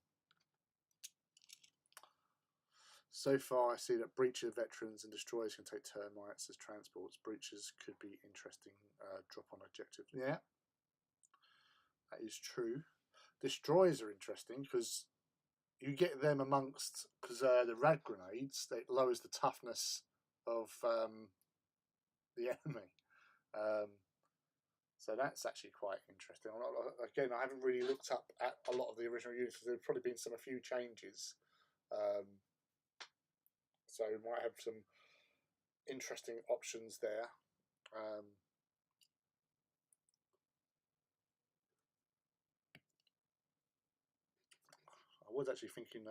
[SPEAKER 1] So far, I see that breacher veterans and destroyers can take termites as transports. Breachers could be interesting. Drop on objective. Yeah, that is true. Destroyers are interesting because you get them amongst, because the rad grenades, that lowers the toughness of the enemy. So that's actually quite interesting. Again, I haven't really looked up at a lot of the original units because there's probably been a few changes. So we might have some interesting options there. I was actually thinking,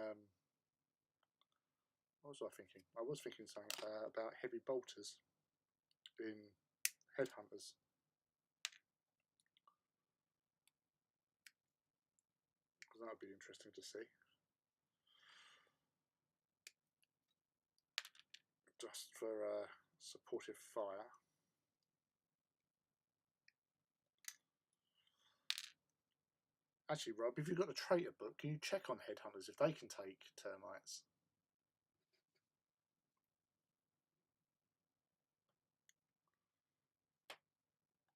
[SPEAKER 1] what was I thinking? I was thinking something about heavy bolters in headhunters. Because that would be interesting to see. Just for supportive fire. Actually, Rob, if you've got the traitor book, can you check on headhunters if they can take termites?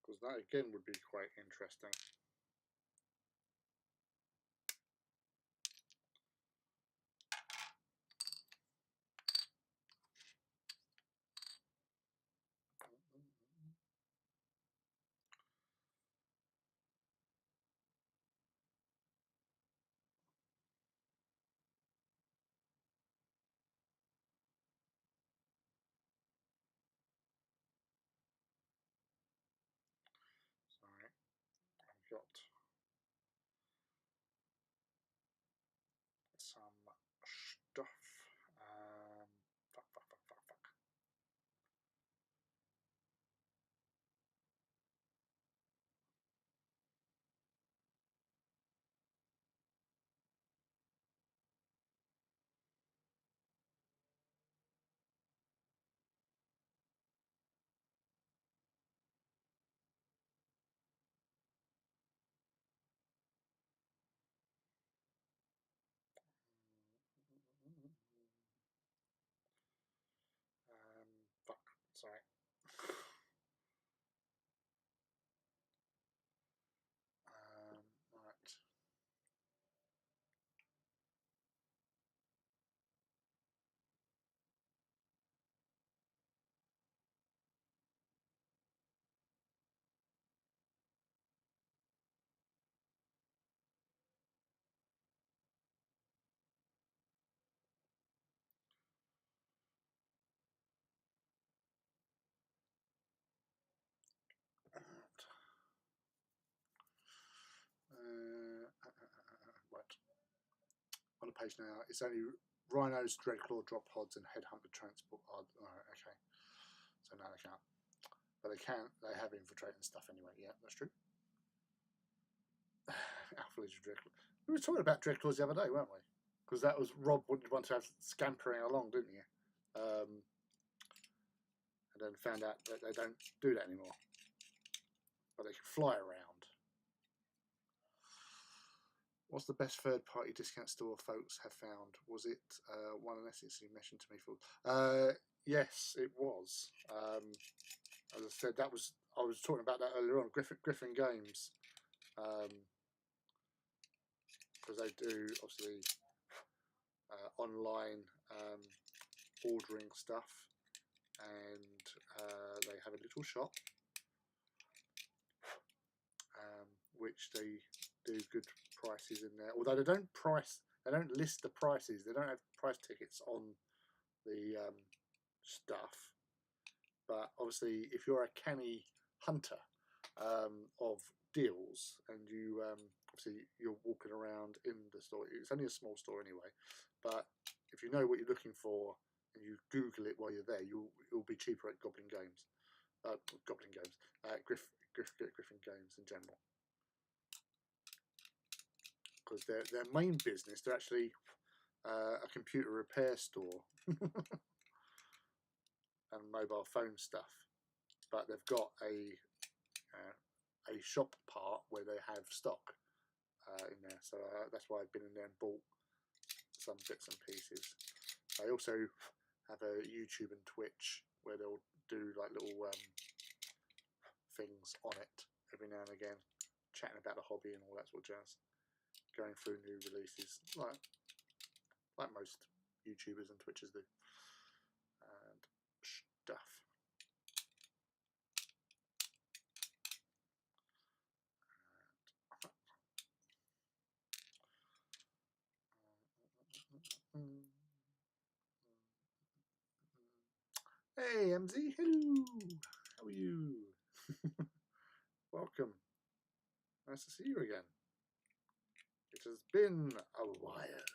[SPEAKER 1] Because that again would be quite interesting. Sorry, I've got some stuff. Fuck. Fuck. Sorry. Right. Right. On the page now, it's only rhinos, dreadclaw, drop pods, and headhunter transport pod. Alright, okay. So now they can't. But they have infiltrating stuff anyway. Yeah, that's true. Alpha Legion Dreadclaw. We were talking about Dreadclaws the other day, weren't we? Because that was Rob would want to have scampering along, didn't you? And then found out that they don't do that anymore. But they can fly around. What's the best third-party discount store folks have found? Was it one in Essex you mentioned to me? Yes, it was. As I said, I was talking about that earlier on. Griffin Games, because they do obviously online ordering stuff, and they have a little shop which they do good prices in there. Although they don't list the prices. They don't have price tickets on the stuff. But obviously, if you're a canny hunter of deals, and you obviously you're walking around in the store, it's only a small store anyway. But if you know what you're looking for and you Google it while you're there, you'll be cheaper at Griffin Games, Griffin Games in general. Because their main business, they're actually a computer repair store and mobile phone stuff, but they've got a shop part where they have stock in there. So that's why I've been in there and bought some bits and pieces. They also have a YouTube and Twitch where they'll do like little things on it every now and again, chatting about the hobby and all that sort of jazz, going through new releases like most YouTubers and Twitchers do, and stuff. Hey, MZ. Hello. How are you? Welcome. Nice to see you again. It has been a while.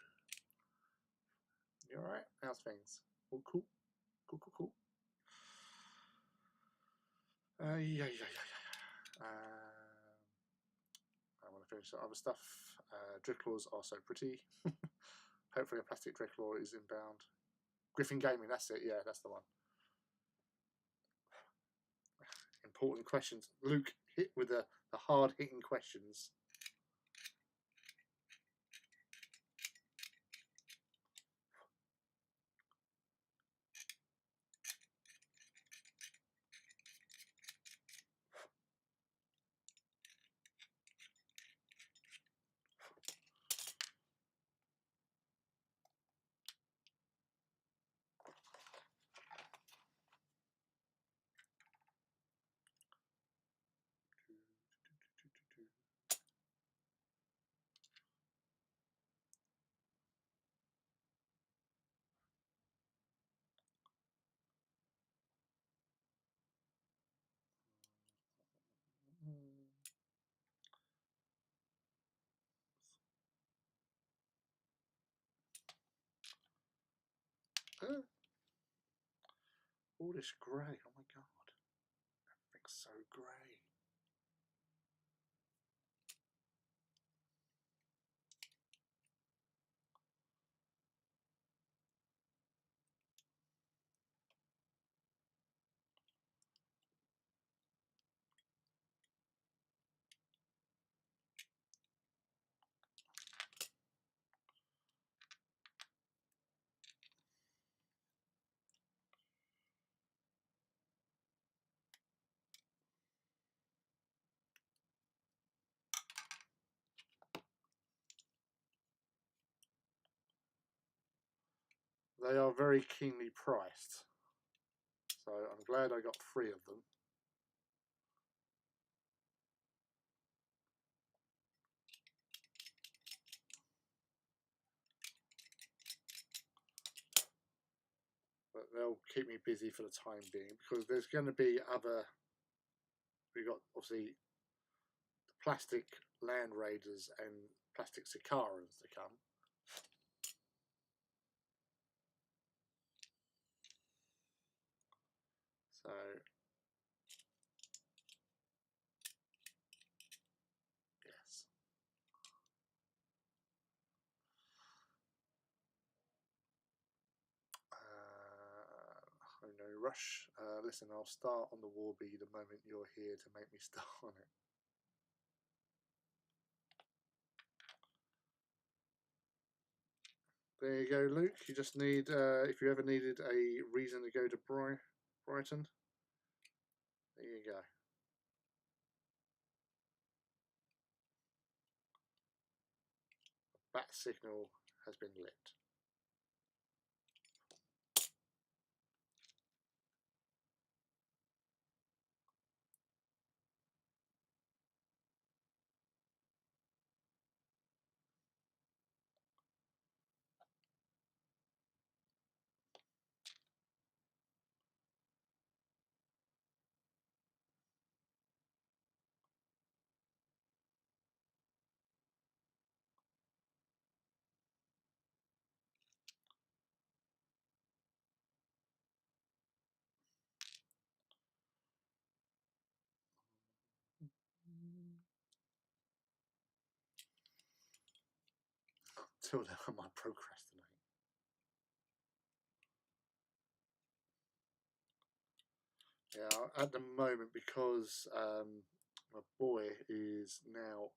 [SPEAKER 1] You alright? How's things? All cool? Cool. Yeah. I want to finish the other stuff. Dricklaws are so pretty. Hopefully a plastic Dricklaw is inbound. Griffin Gaming, that's it. Yeah, that's the one. Important questions. Luke hit with the hard-hitting questions. All this grey, oh my god. Everything's so grey. They are very keenly priced. So I'm glad I got 3 of them. But they'll keep me busy for the time being because there's going to be other. We've got obviously the plastic Land Raiders and plastic Sicaras to come. So yes. No rush. Listen, I'll start on the Warby the moment you're here to make me start on it. There you go, Luke. You just need, if you ever needed a reason to go to Brighton, there you go. Bat signal has been lit. Till then, I might procrastinate. Yeah, at the moment, because my boy is now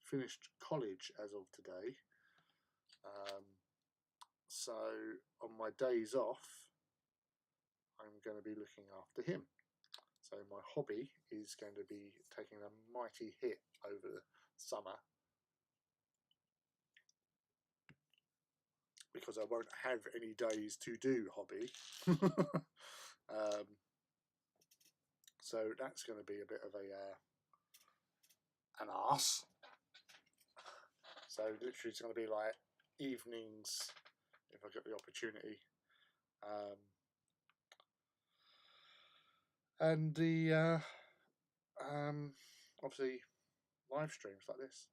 [SPEAKER 1] finished college as of today. So on my days off, I'm going to be looking after him. So my hobby is going to be taking a mighty hit over the summer because I won't have any days to do hobby. So that's going to be a bit of an arse. So literally it's going to be like evenings if I get the opportunity. and the obviously live streams like this.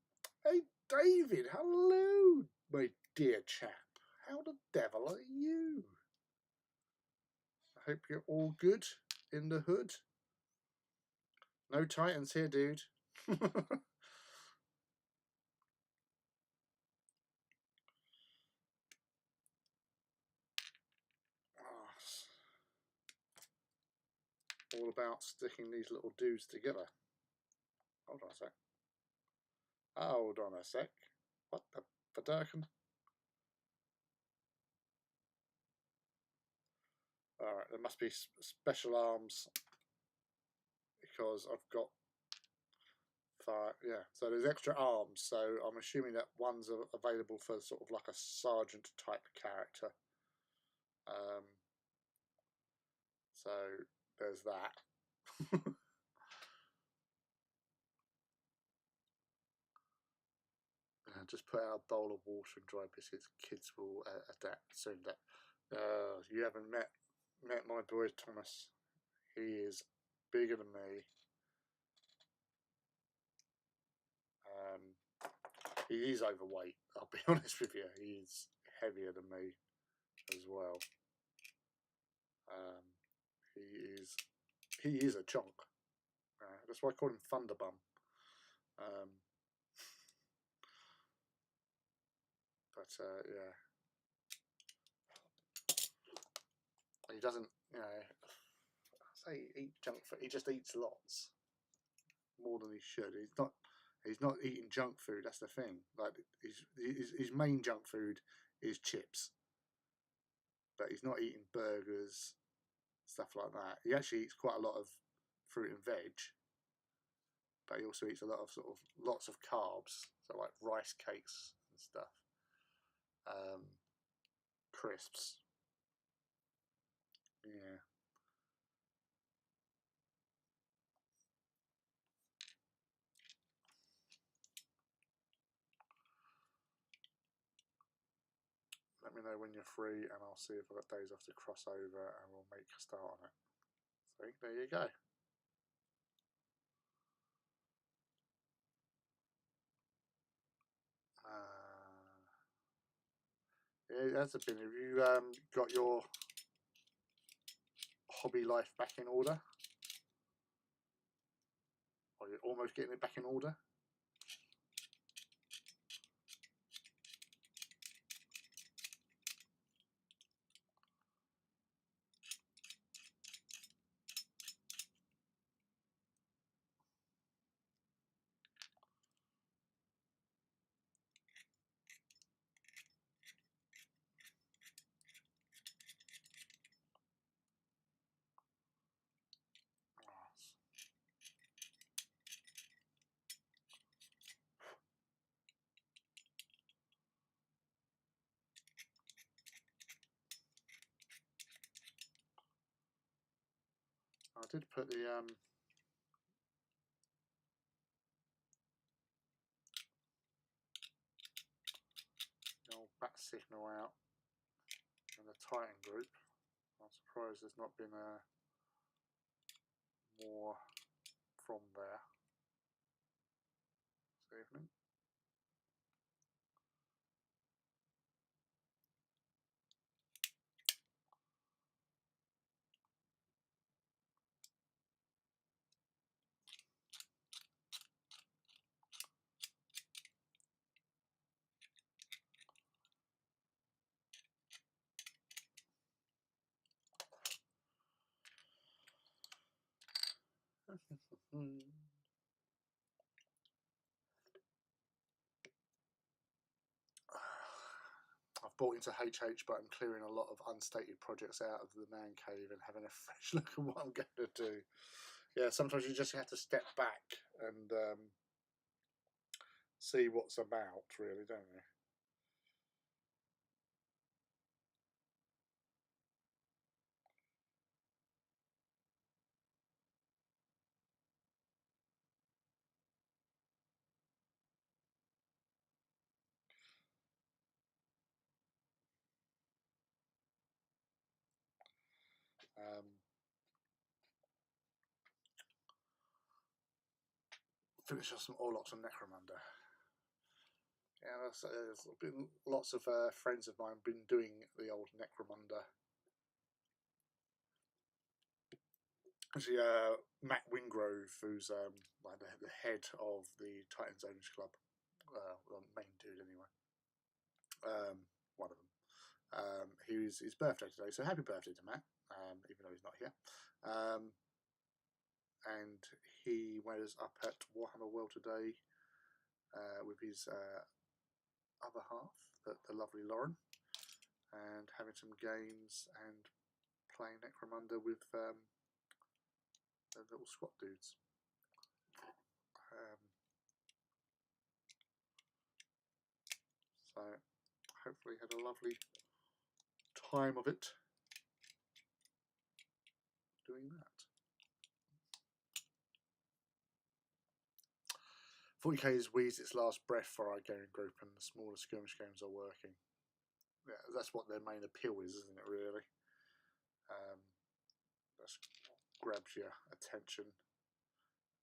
[SPEAKER 1] Hey David, hello, my dear chap. How the devil are you? I hope you're all good in the hood. No Titans here, dude. All about sticking these little dudes together. Hold on a sec. Hold on a sec. What the Fadurkin? Alright, there must be special arms because I've got fire. Yeah, so there's extra arms. So I'm assuming that one's available for sort of like a sergeant type character. So there's that. Just put out a bowl of water and dry biscuits. Kids will adapt soon. You haven't met my boy Thomas. He is bigger than me. He is overweight. I'll be honest with you. He's heavier than me as well. He is a chunk. That's why I call him Thunderbum. Yeah. He doesn't, say eat junk food. He just eats lots, more than he should. He's not eating junk food. That's the thing. Like his main junk food is chips, but he's not eating burgers, stuff like that. He actually eats quite a lot of fruit and veg, but he also eats a lot of sort of lots of carbs, so like rice cakes and stuff, crisps. Yeah. Let me know when you're free, and I'll see if I've got days off to cross over, and we'll make a start on it. So there you go. Yeah, that's a bit. Have you got your hobby life back in order? Or you're almost getting it back in order? I did put the old bat signal out in the Titan group. I'm surprised there's not been more from there this evening. I've bought into HH, but I'm clearing a lot of unstated projects out of the man cave and having a fresh look at what I'm going to do. Yeah, sometimes you just have to step back and see what's about, really, don't you? finish off some Orlocks and Necromunda. Yeah, there's been lots of friends of mine been doing the old Necromunda. Actually, Matt Wingrove, who's like the head of the Titans Owners Club, the main dude anyway, one of them. His birthday today, so happy birthday to Matt, even though he's not here. And he went us up at Warhammer World today with his other half, the lovely Lauren, and having some games and playing Necromunda with the little squat dudes. So hopefully had a lovely time of it doing that. 40k has wheezed its last breath for our gaming group, and the smaller skirmish games are working. Yeah, that's what their main appeal is, isn't it, really? That grabs your attention,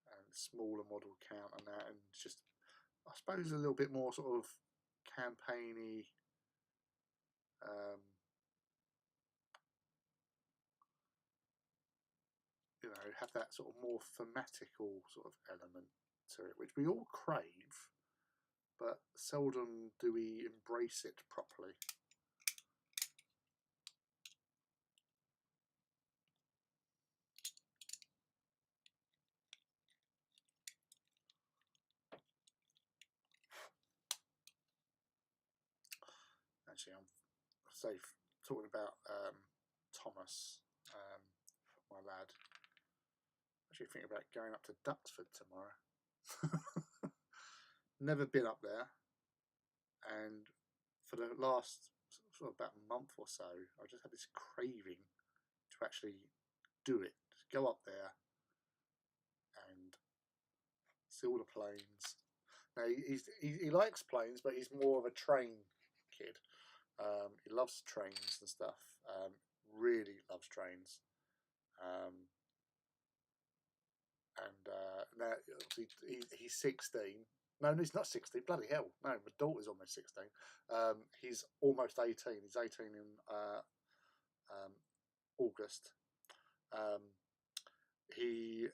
[SPEAKER 1] and smaller model count and that, and just, I suppose, a little bit more sort of campaigny, you know, have that sort of more thematical sort of element to it, which we all crave, but seldom do we embrace it properly. Actually, I'm talking about Thomas, my lad. Actually, thinking about going up to Duxford tomorrow. Never been up there, and for the last sort of about a month or so, I just had this craving to actually do it. Just go up there and see all the planes. Now he likes planes, but he's more of a train kid. He loves trains and stuff. Really loves trains. And now he's 16. No, he's not 16. Bloody hell! No, my daughter's almost 16. He's almost 18. He's 18 in August. He's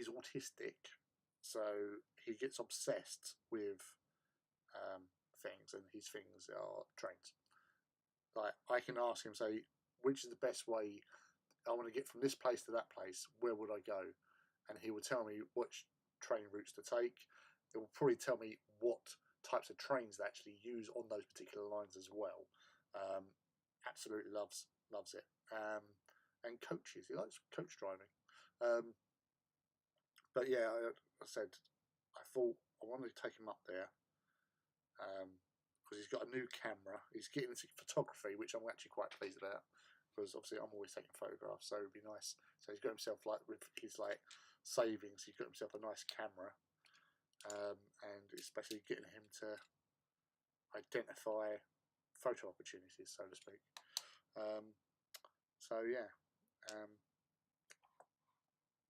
[SPEAKER 1] autistic, so he gets obsessed with things, and his things are trains. Like, I can ask him, say, which is the best way I want to get from this place to that place, where would I go? And he will tell me which train routes to take. It will probably tell me what types of trains they actually use on those particular lines as well. Absolutely loves it. And coaches, he likes coach driving. But yeah, I said, I thought I wanted to take him up there because he's got a new camera. He's getting into photography, which I'm actually quite pleased about, because obviously I'm always taking photographs, so it'd be nice. So he's got himself, like, with his like savings, he's got himself a nice camera, and especially getting him to identify photo opportunities, so to speak. So yeah,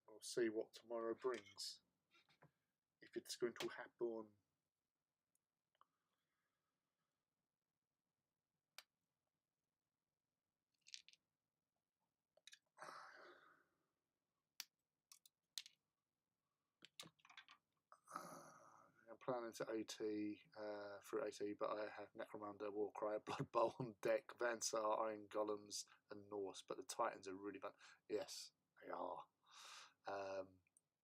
[SPEAKER 1] we'll see what tomorrow brings, if it's going to happen. I'm planning to AT through AT, but I have Necromunda, Warcry, Blood Bowl on deck, Vansar, Iron Golems, and Norse. But the Titans are really fun. Yes, they are.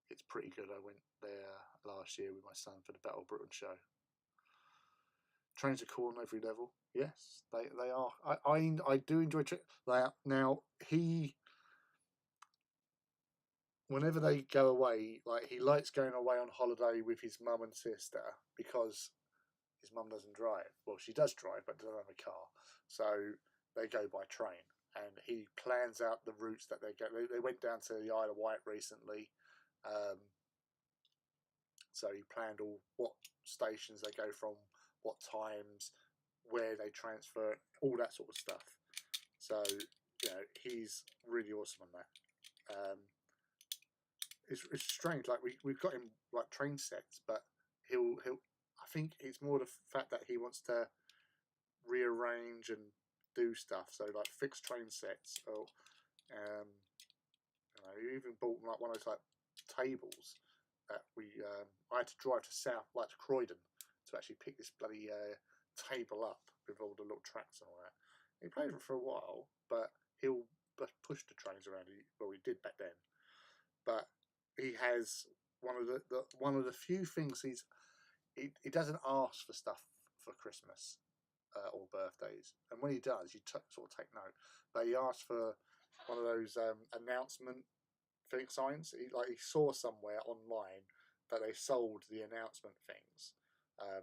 [SPEAKER 1] It's pretty good. I went there last year with my son for the Battle of Britain show. Trains are cool on every level. Yes, they are. I do enjoy now. Whenever they go away, like, he likes going away on holiday with his mum and sister, because his mum doesn't drive. Well, she does drive, but doesn't have a car. So they go by train, and he plans out the routes that they go. They went down to the Isle of Wight recently, so he planned all what stations they go from, what times, where they transfer, all that sort of stuff. So, you know, he's really awesome on that. it's strange. Like we've got him like train sets, but he'll. I think it's more the fact that he wants to rearrange and do stuff. So like fixed train sets, or he even bought like one of those like tables that I had to drive to to Croydon, to actually pick this bloody table up with all the little tracks and all that. He played it for a while, but he'll push the trains around. He did back then. But he has one of the few things he doesn't ask for stuff for Christmas or birthdays, and when he does, you sort of take note. But he asked for one of those announcement signs. He saw somewhere online that they sold the announcement things,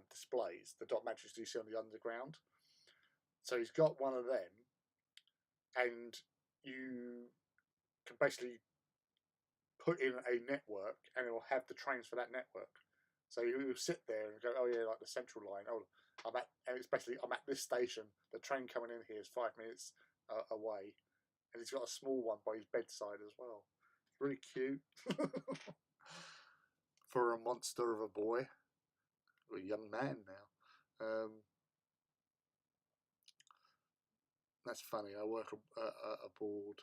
[SPEAKER 1] displays, the dot matches you see on the underground. So he's got one of them, and you can basically put in a network, and it will have the trains for that network. So you'll sit there and go, oh yeah, like the central line. Oh, and it's basically I'm at this station. The train coming in here is 5 minutes away, and he's got a small one by his bedside as well. It's really cute for a monster of a boy, or a young man now. That's funny. I work aboard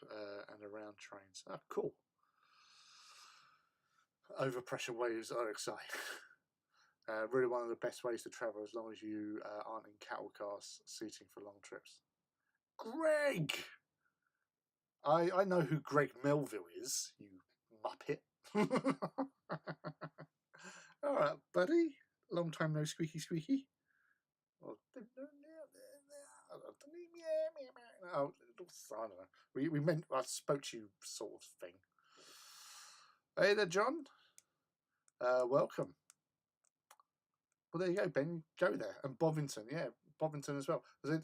[SPEAKER 1] and around trains. Oh, cool. Overpressure waves are exciting. Really one of the best ways to travel, as long as you aren't in cattle cars seating for long trips. Greg! I know who Greg Melville is, you muppet. Alright, buddy. Long time no squeaky squeaky. Oh, I don't know. We meant I spoke to you sort of thing. Hey there, John. Welcome. Well, there you go, Ben. Go there. And Bovington, yeah, Bovington as well. The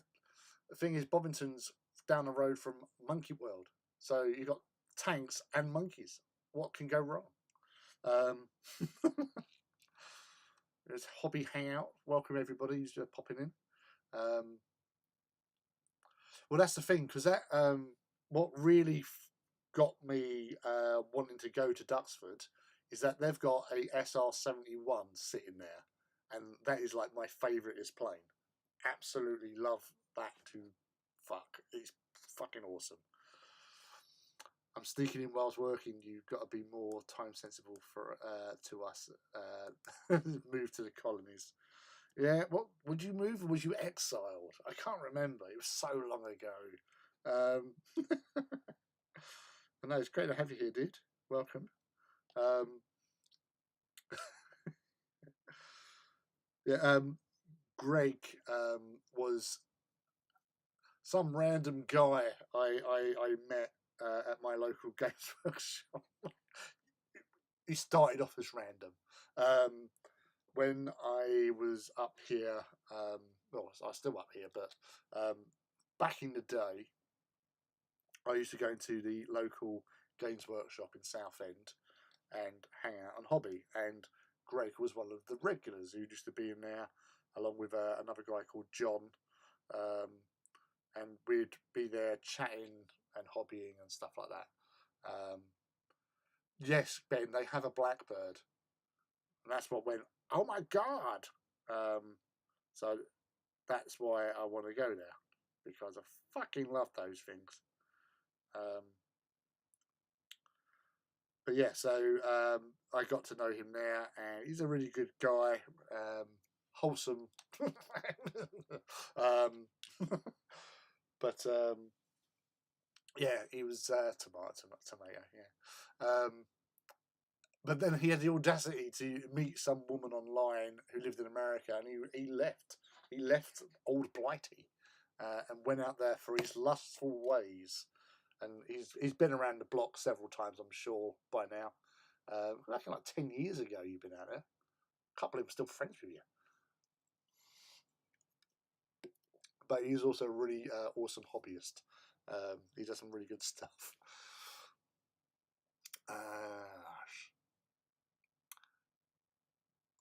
[SPEAKER 1] thing is, Bovington's down the road from Monkey World, so you got tanks and monkeys. What can go wrong? There's Hobby Hangout. Welcome everybody who's just popping in. Well, that's the thing, because that what really got me wanting to go to Duxford is that they've got a SR-71 sitting there, and that is like my favouriteest plane. Absolutely love that to fuck. It's fucking awesome. I'm sneaking in whilst working. You've got to be more time sensible for to us. Move to the colonies. Yeah, what would you move, or was you exiled? I can't remember. It was so long ago. But no, it's great to have you here, dude. Welcome. Yeah, Greg was some random guy I met at my local games workshop. He started off as random. When I was up here, well, I'm still up here, but back in the day, I used to go into the local games workshop in Southend and hang out on Hobby. And Greg was one of the regulars who used to be in there, along with another guy called John. And we'd be there chatting and hobbying and stuff like that. Yes, Ben, they have a blackbird. And that's what went, oh my God. So that's why I want to go there, because I fucking love those things. But yeah, so I got to know him there, and he's a really good guy, wholesome. But yeah, he was tomato, yeah. But then he had the audacity to meet some woman online who lived in America, and he left. He left Old Blighty and went out there for his lustful ways. And he's been around the block several times, I'm sure, by now. I reckon like 10 years ago you've been out there. A couple of them are still friends with you. But he's also a really awesome hobbyist. He does some really good stuff.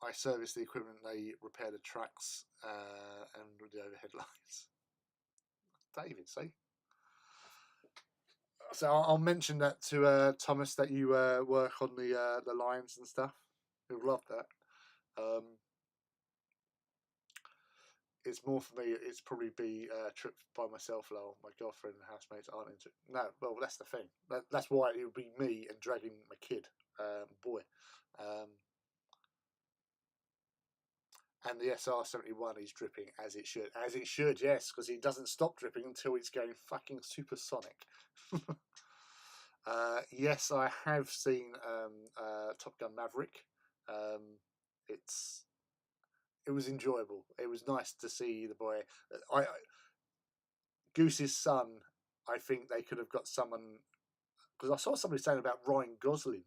[SPEAKER 1] I service the equipment, they repair the tracks and the overhead lines. David, see? So I'll mention that to Thomas, that you work on the lines and stuff. He'll love that. It's more for me. It's probably be a trip by myself. Lol. My girlfriend and housemates aren't into it. No, well, that's the thing. That's why it would be me and dragging my kid, boy. And the SR-71 is dripping as it should. As it should, yes, because it doesn't stop dripping until it's going fucking supersonic. Yes, I have seen Top Gun Maverick. It was enjoyable. It was nice to see the boy. Goose's son, I think they could have got someone, because I saw somebody saying about Ryan Gosling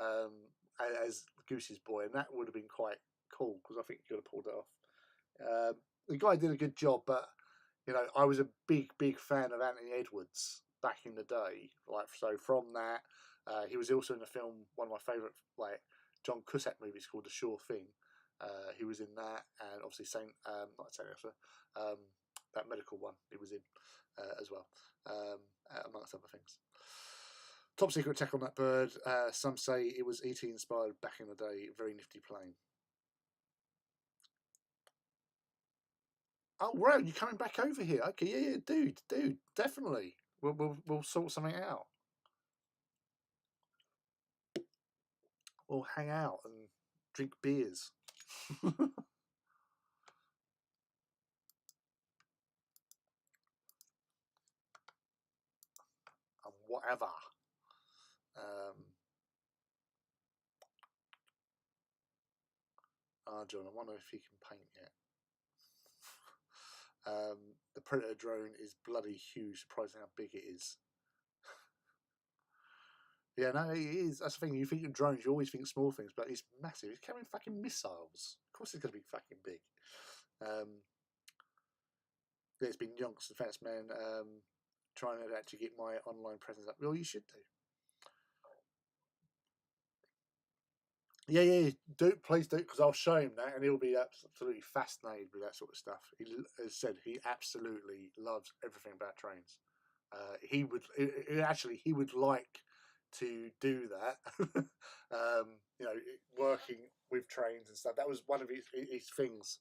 [SPEAKER 1] as Goose's boy, and that would have been quite cool, because I think he could have pulled it off. The guy did a good job, but you know, I was a big fan of Anthony Edwards back in the day. Like, so from that, he was also in the film, one of my favourite like John Cusack movies called The Sure Thing. He was in that, and obviously not Saint Elsa, that medical one he was in as well, amongst other things. Top Secret Attack on That Bird. Some say it was ET inspired back in the day. Very nifty plane. Oh, right, you're coming back over here. Okay, yeah, dude, definitely. We'll sort something out. We'll hang out and drink beers. And whatever. John, I wonder if he can paint yet. The Predator drone is bloody huge. Surprising how big it is. Yeah, no, it is. That's the thing. You think of drones, you always think small things, but it's massive. It's carrying fucking missiles. Of course, it's going to be fucking big. There's been Yonks, the Fast Man, trying to actually get my online presence up. Well, you should do. Yeah, please do, because I'll show him that, and he'll be absolutely fascinated with that sort of stuff. He has said he absolutely loves everything about trains. He would like to do that. You know, working with trains and stuff. That was one of his things.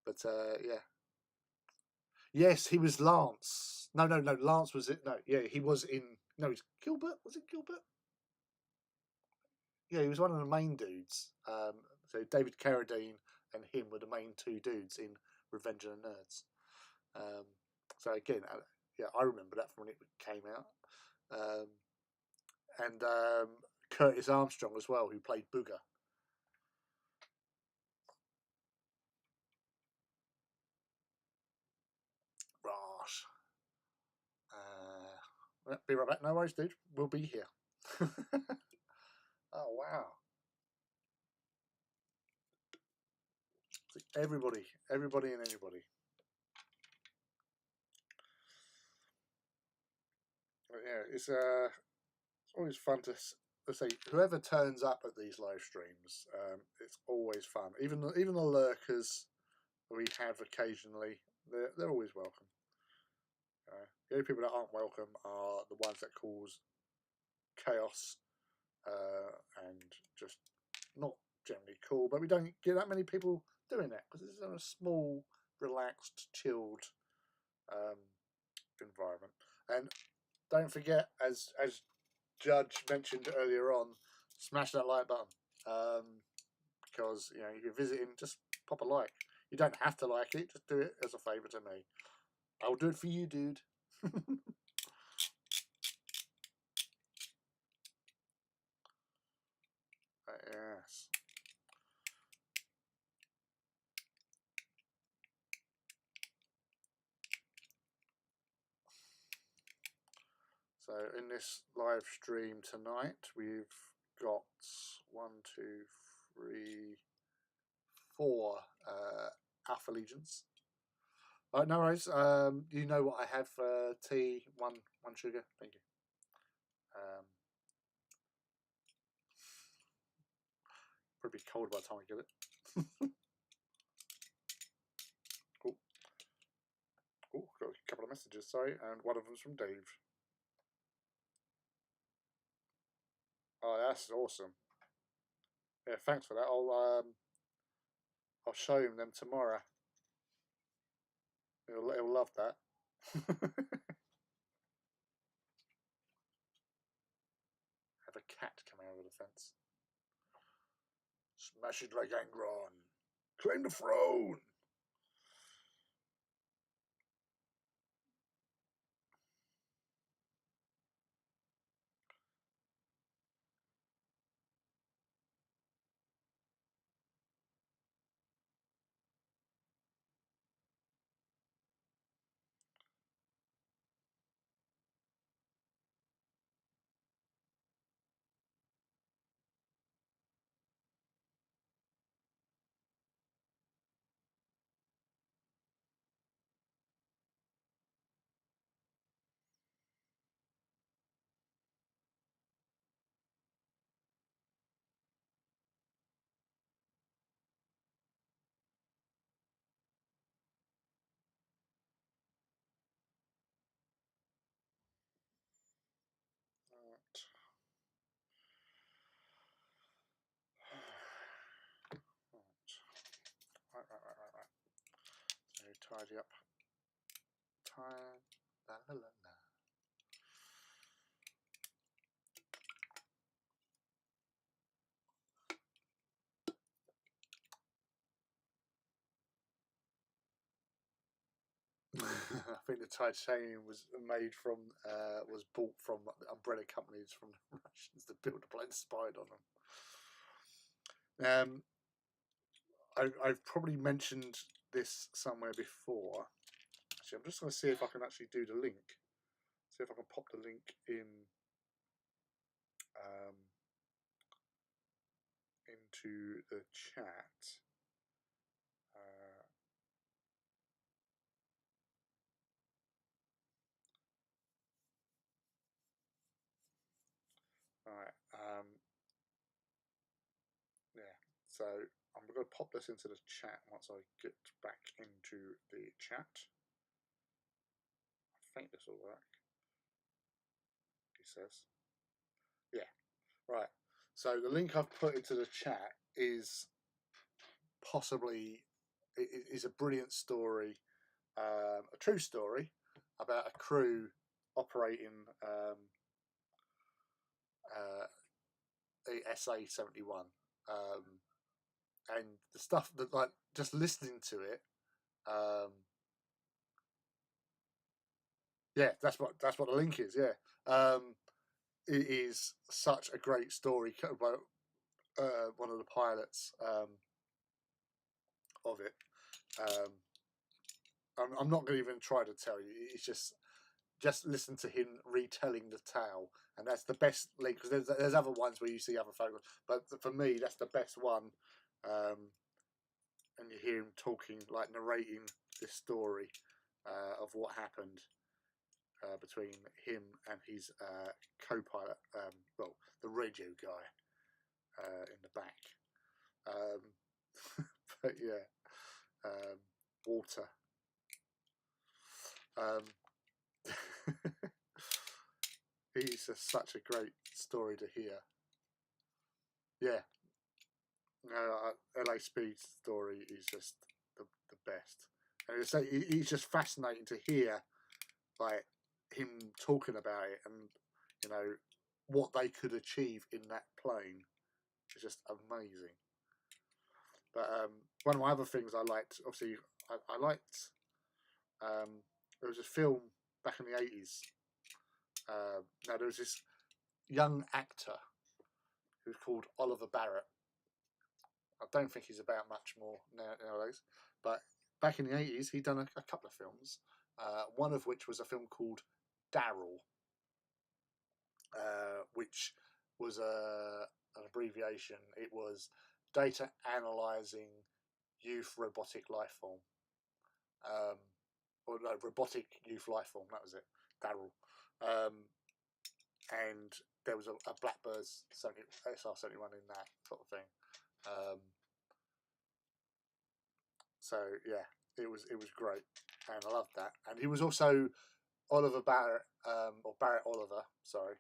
[SPEAKER 1] But yeah. Yes, he was Lance. No. Lance was it? No, yeah, he was in. No, he's Gilbert. Was it Gilbert? Yeah, he was one of the main dudes. So David Carradine and him were the main two dudes in Revenge of the Nerds. So again, yeah, I remember that from when it came out. And Curtis Armstrong as well, who played Booger. Gosh. Be right back. No worries, dude. We'll be here. Oh, wow. Everybody and anybody. But yeah, it's always fun to say. Whoever turns up at these live streams, it's always fun. Even the lurkers we have occasionally, they're always welcome. The only people that aren't welcome are the ones that cause chaos and just not generally cool. But we don't get that many people doing that because it's a small, relaxed, chilled environment. And don't forget, as Judge mentioned earlier on, smash that like button, because you know, if you're visiting, just pop a like. You don't have to like it, just do it as a favour to me. I'll do it for you, dude. Yes. So in this live stream tonight, we've got 1, 2, 3, 4 Alpha Legions. No worries. You know what I have? Tea, one sugar. Thank you. Probably cold by the time I get it. Cool. Got a couple of messages, sorry, and one of them's from Dave. Oh, that's awesome. Yeah, thanks for that. I'll show him them tomorrow. He'll love that. Have a cat come out of the fence. Smash it like Angron. Claim the throne. Right. So tidy up. La la la la. I think the titanium was made from, was bought from umbrella companies from the Russians that built a plane spied on them. I've probably mentioned this somewhere before. Actually, I'm just going to see if I can actually do the link. See if I can pop the link in into the chat. Right. Yeah. So I'm going to pop this into the chat once I get back into the chat. I think this will work. He says. Yeah. Right. So the link I've put into the chat is possibly is a brilliant story, a true story about a crew operating the SA-71, and the stuff that, like, just listening to it, yeah, that's what the link is. Yeah, it is such a great story about one of the pilots of it. I'm not going to even try to tell you. It's just listen to him retelling the tale, and that's the best link, because there's other ones where you see other photos, but for me that's the best one. And you hear him talking, like narrating this story of what happened between him and his co-pilot, well, the radio guy in the back. But yeah, Walter. He's just such a great story to hear. Yeah, LA Speed's story is just the best, and it's just fascinating to hear, like, him talking about it, and you know what they could achieve in that plane. It's just amazing. But one of my other things I liked, obviously, I liked. There was a film back in the 80s. Now there was this young actor who's called Oliver Barrett. I don't think he's about much more nowadays, but back in the 80s, he'd done a couple of films. One of which was a film called Daryl, which was an abbreviation. It was Data Analyzing Youth Robotic Life Form. Or no, Robotic Youth Life Form, that was it, Daryl. And there was a Blackbird SR-71 in that sort of thing. So yeah, it was great. and I loved that. And he was also Oliver Barrett, or Barrett Oliver, sorry,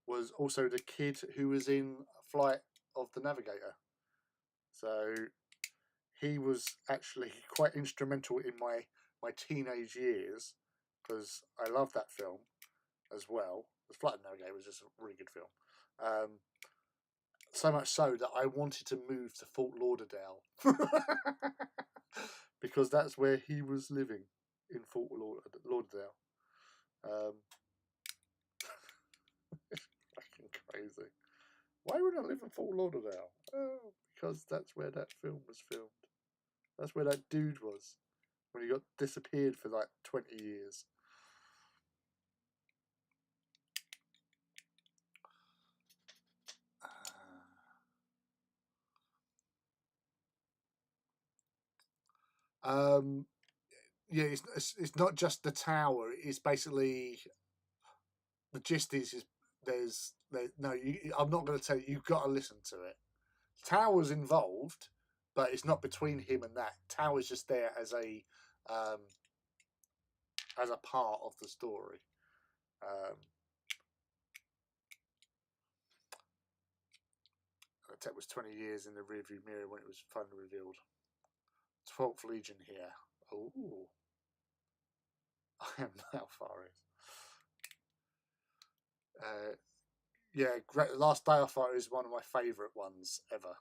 [SPEAKER 1] was also the kid who was in Flight of the Navigator. So he was actually quite instrumental in my teenage years, because I loved that film as well. The Flight of the Navigator was just a really good film. So much so that I wanted to move to Fort Lauderdale because that's where he was living, in Fort Lauderdale. Fucking crazy. Why would I live in Fort Lauderdale? Oh, because that's where that film was filmed. That's where that dude was when he got disappeared for like 20 years. Yeah, it's not just the tower. It's basically, the gist is I'm not going to tell you. You've got to listen to it. Tower's involved, but it's not between him and that. Tower's just there as a part of the story. That was 20 years in the rearview mirror when it was finally revealed. 12th Legion here. Oh, I am now Faris. Yeah, great. Last Starfighter is one of my favourite ones ever.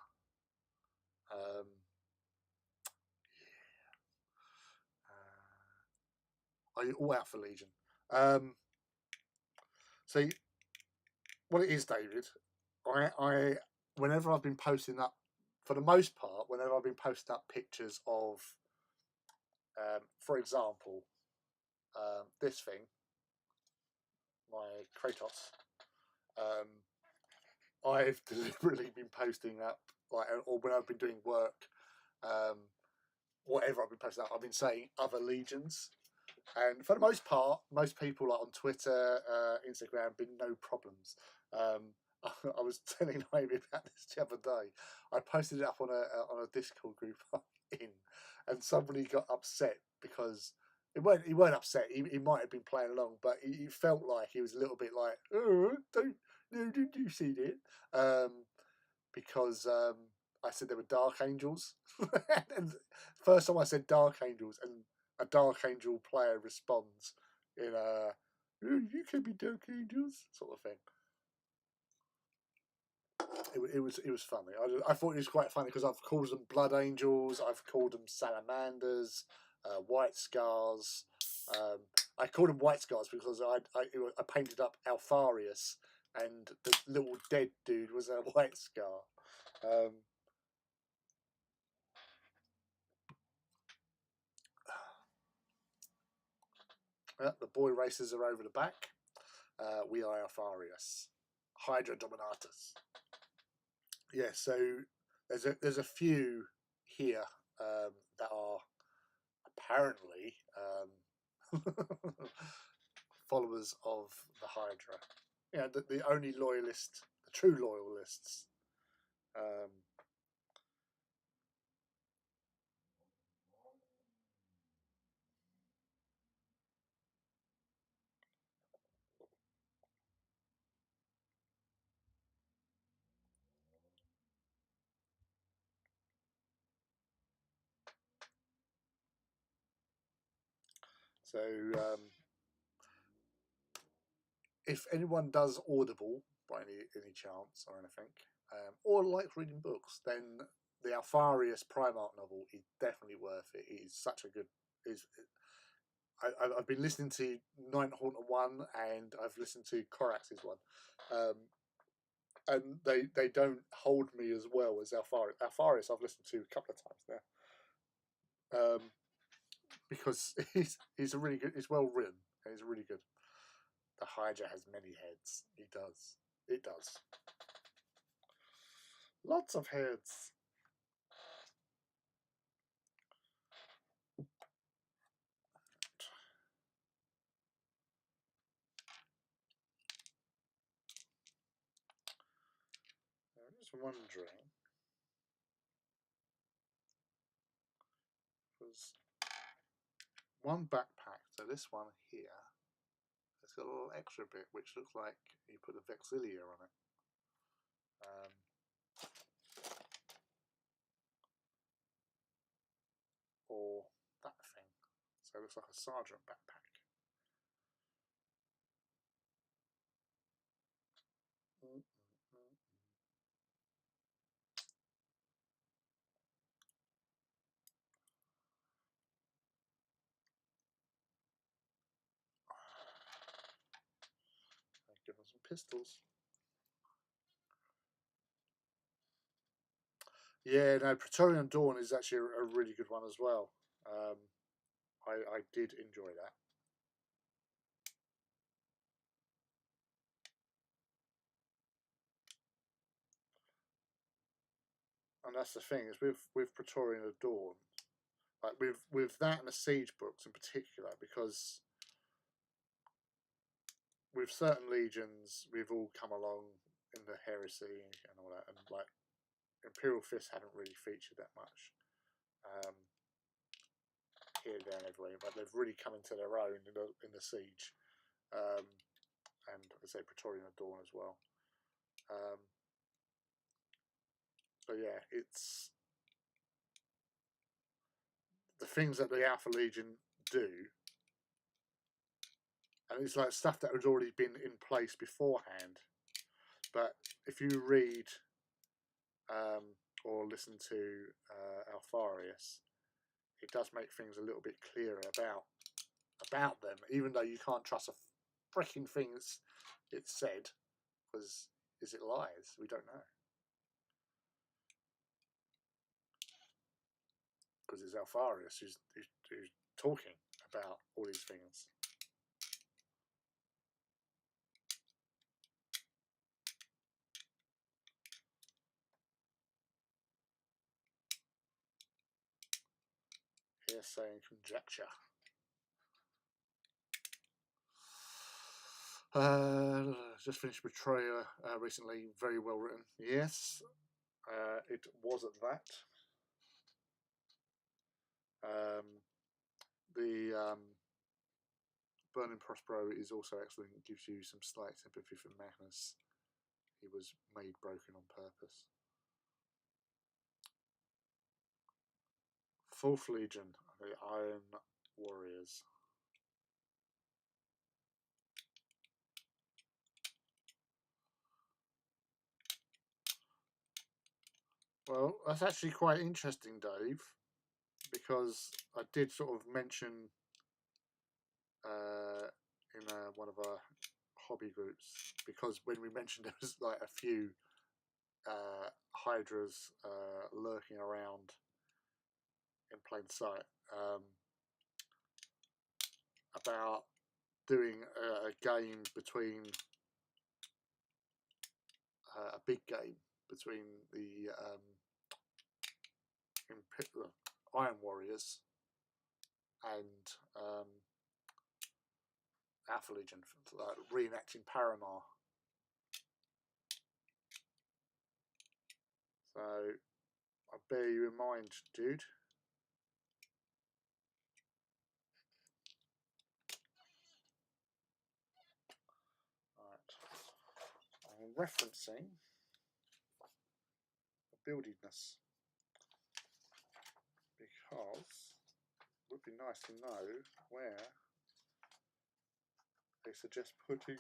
[SPEAKER 1] Are you all out for Legion? See, what it is, David, I whenever I've been posting up, for the most part, whenever I've been posting up pictures of, for example, this thing, my Kratos, I've deliberately been posting up, like, or when I've been doing work, whatever I've been posting up, I've been saying other legions. And for the most part, most people, like on Twitter, Instagram, been no problems. I was telling Amy about this the other day. I posted it up on a Discord group I'm in, and somebody got upset because he weren't upset. He might have been playing along, but he felt like he was a little bit like, oh, did you see it? Because I said there were Dark Angels, and first time I said Dark Angels, and a Dark Angel player responds in a "You could be Dark Angels" sort of thing. It was funny. I thought it was quite funny because I've called them Blood Angels, I've called them Salamanders, White Scars. I called them White Scars because I painted up Alfarius, and the little dead dude was a White Scar. The boy racers are over the back. We are Alfarius, Hydra Dominatus. Yeah, so there's a few here that are apparently followers of the Hydra. Yeah, the only loyalist, the true loyalists. So if anyone does Audible by any chance or anything, or like reading books, then the Alfarius Primarch novel is definitely worth it. It is such a good. I've been listening to Night Warlord 1, and I've listened to Corax's one, and they don't hold me as well as Alfarius. Alfarius I've listened to a couple of times now, because he's a really good. It's well written. And he's really good. The Hydra has many heads. He does. It does. Lots of heads. I'm just wondering, because one backpack. So this one here, it's got a little extra bit which looks like you put the Vexilia on it. Or that thing. So it looks like a sergeant backpack. Give them some pistols. Yeah, no, Praetorian Dawn is actually a really good one as well. I did enjoy that. And that's the thing, is with Praetorian Dawn, like with that and the siege books in particular, because with certain legions we've all come along in the heresy and all that, and like Imperial Fists hadn't really featured that much. Here, there, and everywhere, but they've really come into their own in the siege, and I say Praetorian Dawn as well. But yeah, it's the things that the Alpha Legion do, and it's like stuff that has already been in place beforehand. But if you read or listen to Alfarius, it does make things a little bit clearer about them, even though you can't trust a freaking thing it's said, because is it lies? We don't know. Because it's Alfarius who's talking about all these things. Hearsay and conjecture. Just finished Betrayer recently. Very well written. Yes, it was at that. The Burning Prospero is also excellent. It gives you some slight sympathy for Magnus. He was made broken on purpose. Fourth Legion, the Iron Warriors. Well, that's actually quite interesting, Dave, because I did sort of mention in one of our hobby groups, because when we mentioned there was like a few Hydras lurking around in plain sight, about doing a game between a big game between the Iron Warriors and Alpha Legion, like reenacting Paramar. So I bear you in mind, dude. Right. I'm referencing the buildingness because it would be nice to know where they suggest putting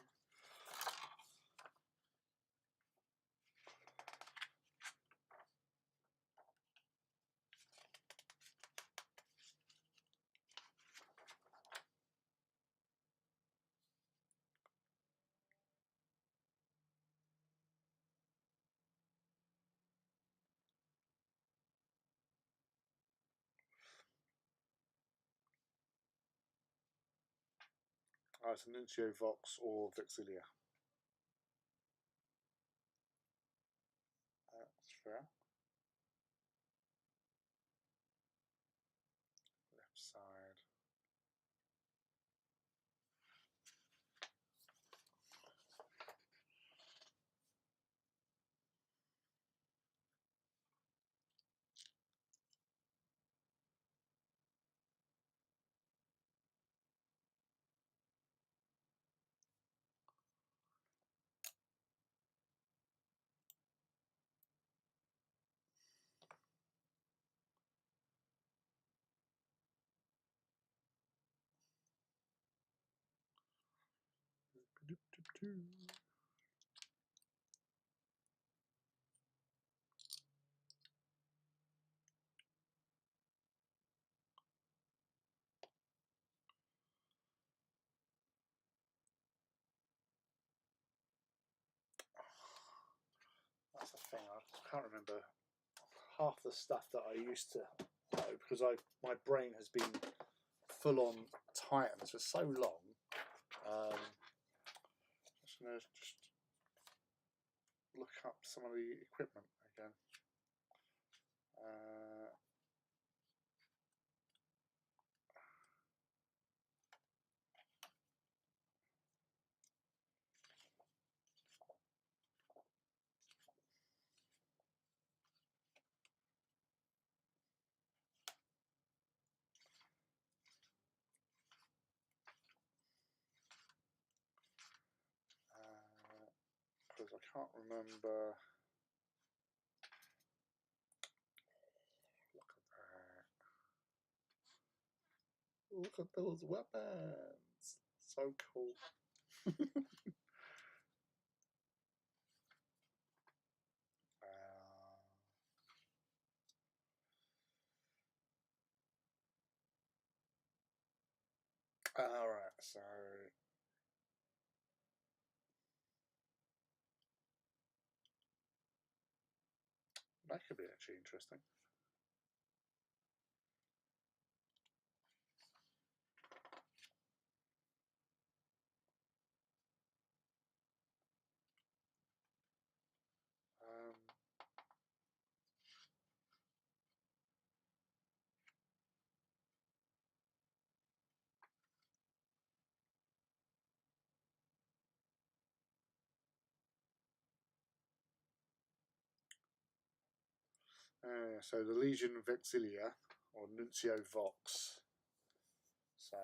[SPEAKER 1] it's Nuncio Vox or Vexilia. That's fair. Left side. 2. That's the thing, I can't remember half the stuff that I used to know because my brain has been full on Titans for so long. Just going to look up some of the equipment again. Because I can't remember. Look at that. Look at those weapons. So cool. Alright, so that could be actually interesting. So the Legion Vexilia, or Nuncio Vox. So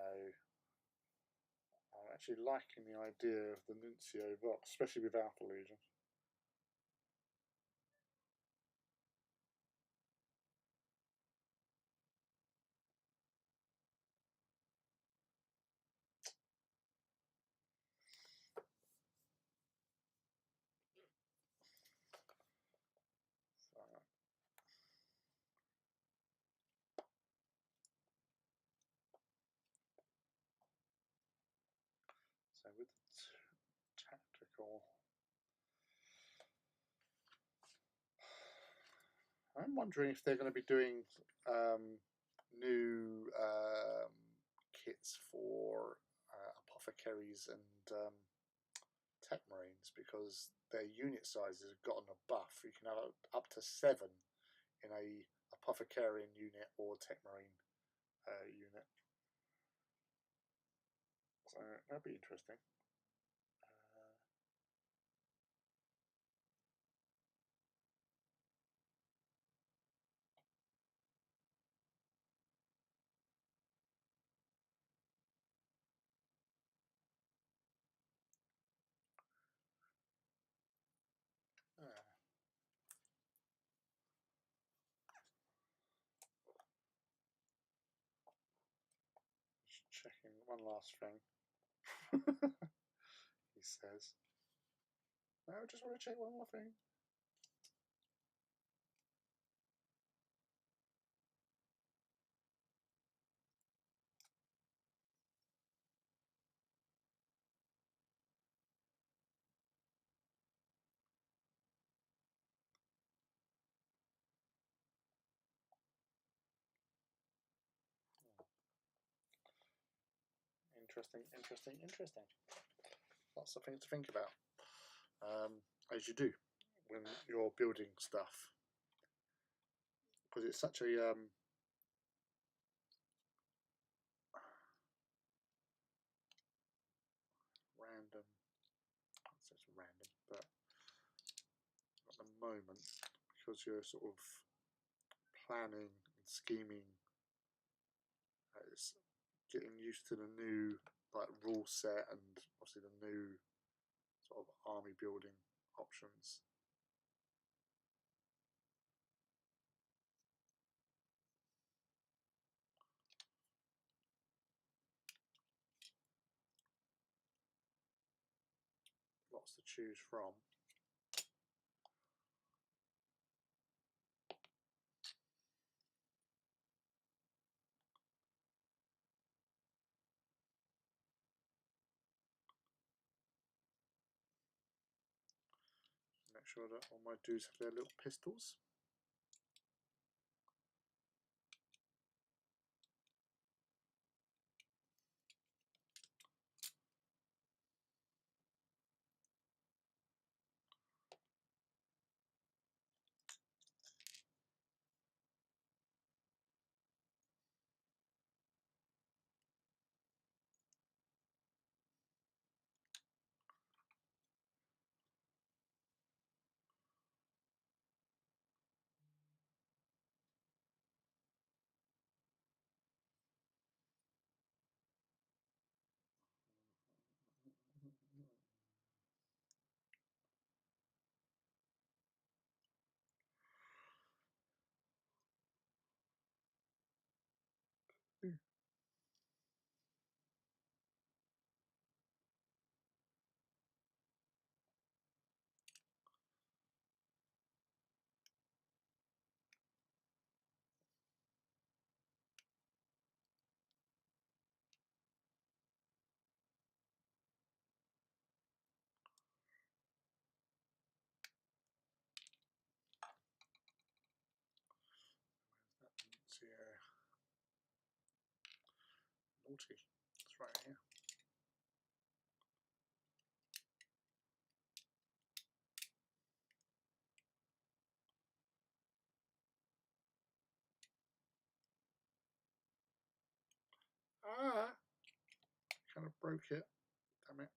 [SPEAKER 1] I'm actually liking the idea of the Nuncio Vox, especially without the Legion. So with the tactical, I'm wondering if they're going to be doing new kits for apothecaries and tech marines, because their unit sizes have gotten a buff. You can have up to 7 in a apothecarian unit or tech marine unit. So that'd be interesting. Just checking one last thing. He says, "No, I just want to check one more thing." Interesting. Lots of things to think about, as you do when you're building stuff, because it's such a random. It's random, but at the moment, because you're sort of planning and scheming, it's getting used to the new rule set and obviously the new sort of army building options. lots to choose from. Make sure that all my dudes have their little pistols. Where's that? Naughty. It's right here. Ah! Kind of broke it. Damn it.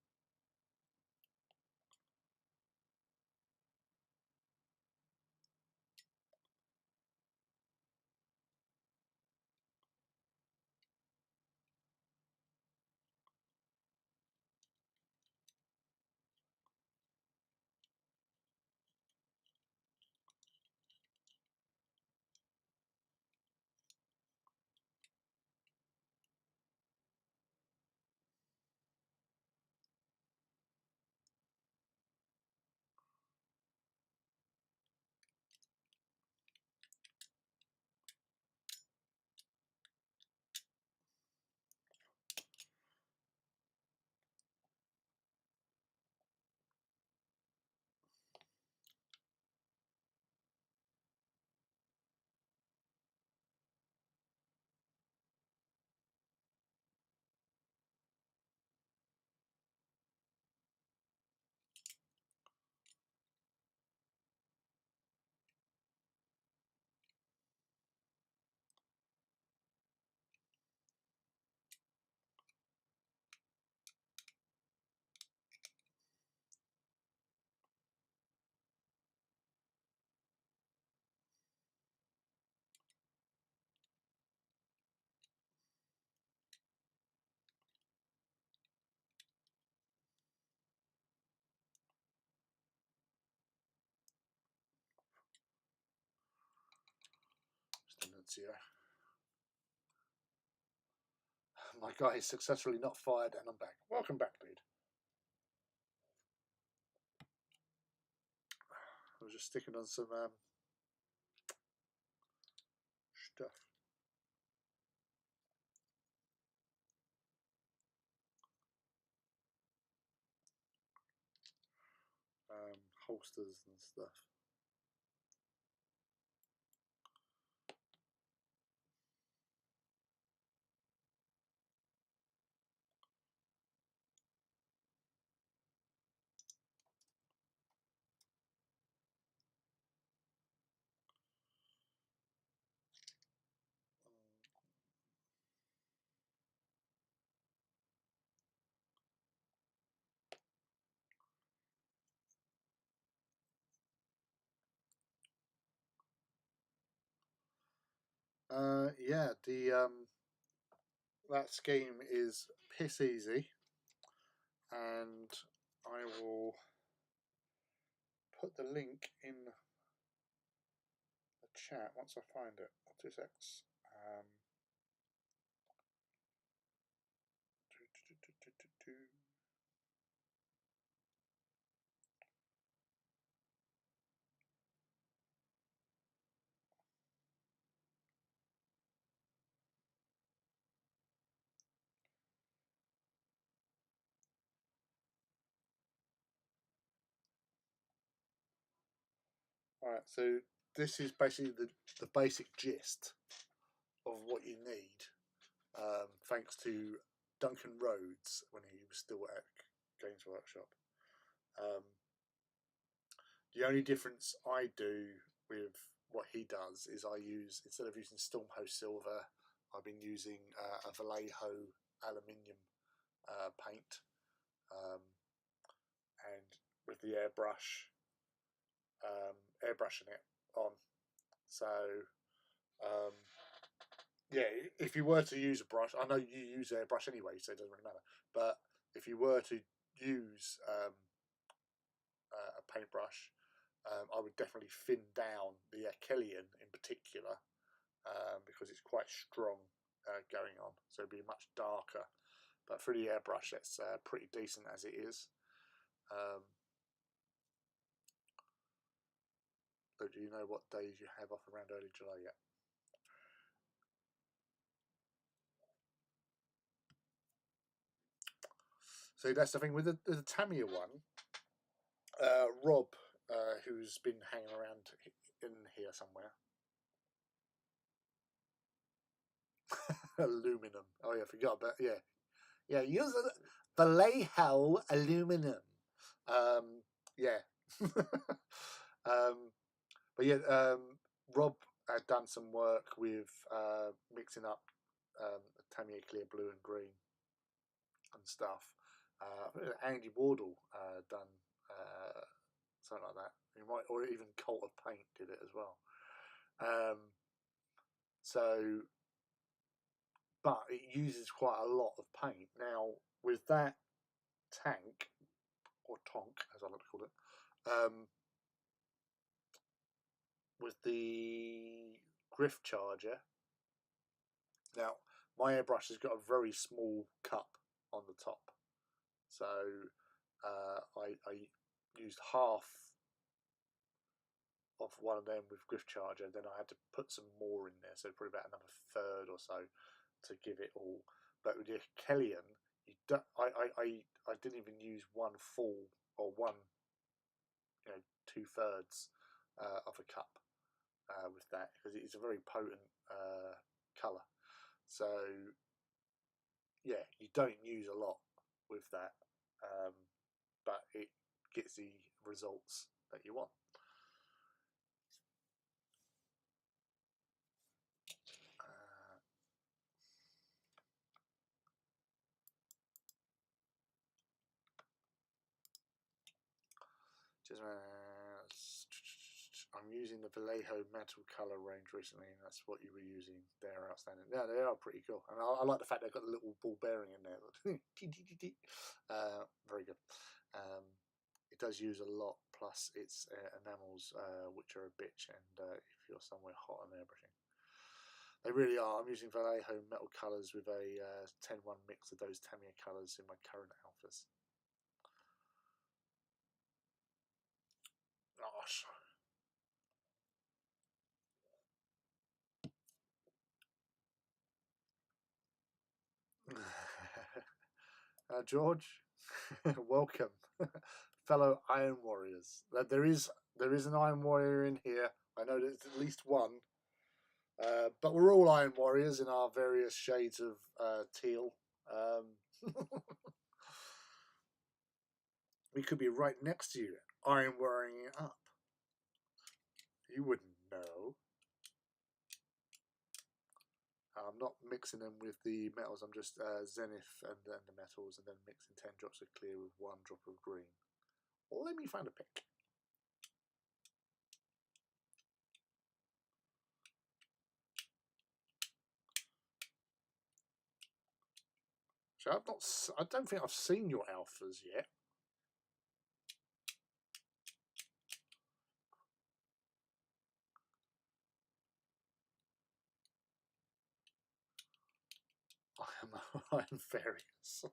[SPEAKER 1] Here. My guy is successfully not fired, and I'm back. Welcome back, dude. I was just sticking on some stuff. Holsters and stuff. Yeah, the that scheme is piss easy, and I will put the link in the chat once I find it. 2 secs. Alright, so this is basically the basic gist of what you need, thanks to Duncan Rhodes when he was still at Games Workshop. The only difference I do with what he does is I use, instead of using Stormhost Silver, I've been using a Vallejo aluminium paint, and with the airbrushing it on. So yeah, if you were to use a brush, I know you use airbrush anyway, so it doesn't really matter. But if you were to use a paintbrush, I would definitely thin down the Achillean in particular, because it's quite strong going on, so it'd be much darker. But for the airbrush, it's pretty decent as it is. But do you know what days you have off around early July yet? So that's the thing with the Tamiya one. Rob, who's been hanging around in here somewhere. Aluminum. Oh yeah, I forgot about use Vallejo aluminum. Yeah. But yeah, Rob had done some work with mixing up Tamiya clear blue and green and stuff. Andy Wardle done something like that. He might, or even Cult of Paint did it as well. So, but it uses quite a lot of paint. Now, with that tank, or tonk, as I like to call it, with the Griff Charger, now my airbrush has got a very small cup on the top. So, I used half of one of them with Griff Charger, then I had to put some more in there, so probably about another third or so to give it all. But with the Kellyan, I didn't even use one full or one, 2/3 of a cup with that, because it's a very potent colour. So yeah, you don't use a lot with that, but it gets the results that you want. I'm using the Vallejo metal color range recently, and that's what you were using. They're outstanding. Yeah, they are pretty cool, and I like the fact they've got the little ball bearing in there. Very good. It does use a lot, plus its enamels, which are a bitch, and if you're somewhere hot on airbrushing, they really are. I'm using Vallejo metal colors with a 10-1 mix of those Tamiya colors in my current alphas. Gosh. George, welcome, fellow Iron Warriors. There is an Iron Warrior in here. I know there's at least one, but we're all Iron Warriors in our various shades of teal. We could be right next to you, Iron Warring it up. You wouldn't know. I'm not mixing them with the metals. I'm just zenith and then the metals, and then mixing 10 drops of clear with 1 drop of green. Let me find a pick. So I don't think I've seen your alphas yet. I'm various.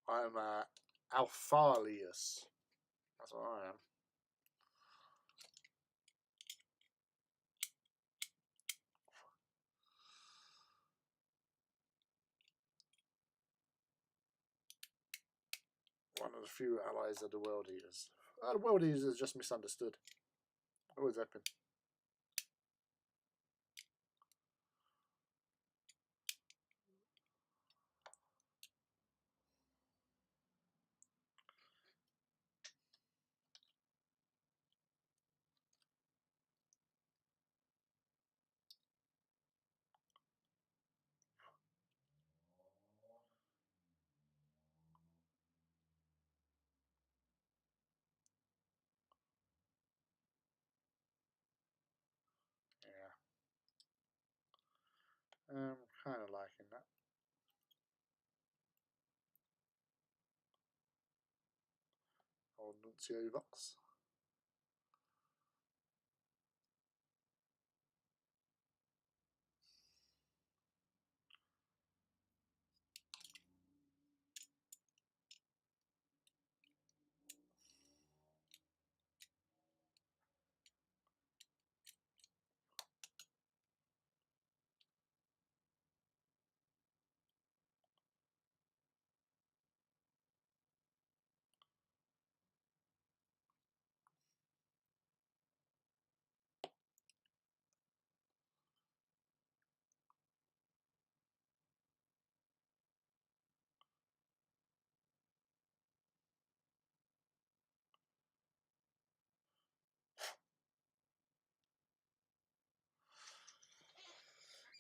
[SPEAKER 1] I'm Alphalius. That's what I am. There's a few allies of the World Eaters. The World Eaters are just misunderstood. Always happen. Yeah. Kind of liking that. Old Nuncio Vox.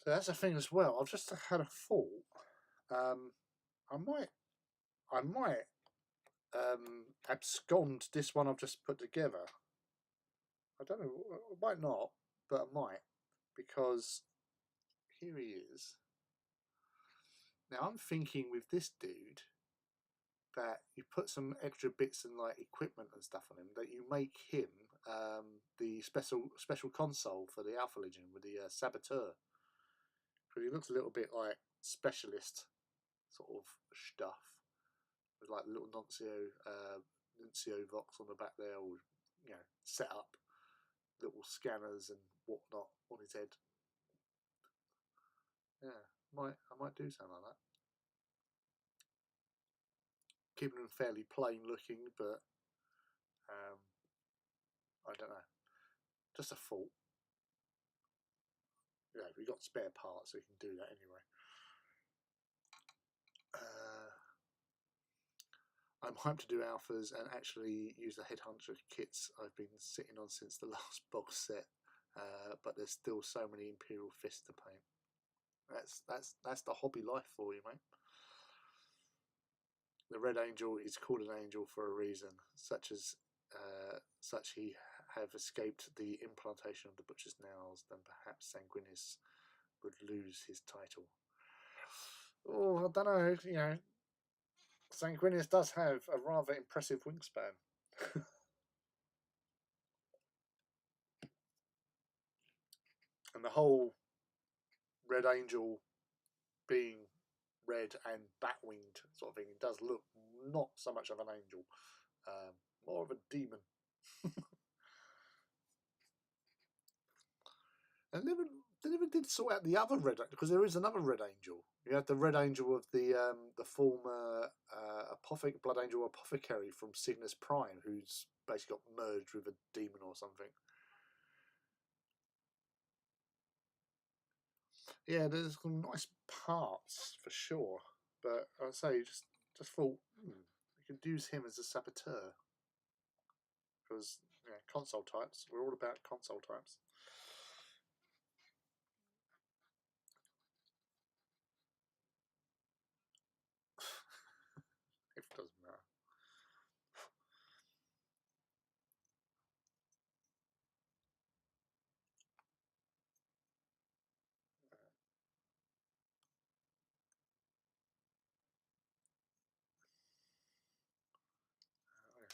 [SPEAKER 1] So that's a thing as well. I've just had a thought. I might abscond this one I've just put together. I don't know. I might not, but I might, because here he is. Now I'm thinking with this dude that you put some extra bits and like equipment and stuff on him, that you make him the special console for the Alpha Legion with the Saboteur, because he looks a little bit like specialist sort of stuff, with like little Nuncio Vox on the back there, or set up little scanners and whatnot on his head. Yeah, I might do something like that. Keeping them fairly plain looking, but I don't know. Just a thought. Yeah, we got spare parts, so we can do that anyway. I'm hyped to do alphas and actually use the Headhunter kits I've been sitting on since the last box set, but there's still so many Imperial Fists to paint. That's the hobby life for you, mate. The Red Angel is called an angel for a reason, such he have escaped the implantation of the Butcher's Nails, then perhaps Sanguinis would lose his title. Oh, I don't know, Sanguinius does have a rather impressive wingspan. And the whole Red Angel being red and bat-winged sort of thing, it does look not so much of an angel, more of a demon. And they never did sort out the other red, because there is another Red Angel. You have the Red Angel of the former Blood Angel Apothecary from Cygnus Prime, who's basically got merged with a demon or something. Yeah, there's some nice parts for sure, but I'd say just thought we could use him as a saboteur, because console types. We're all about console types. It doesn't matter.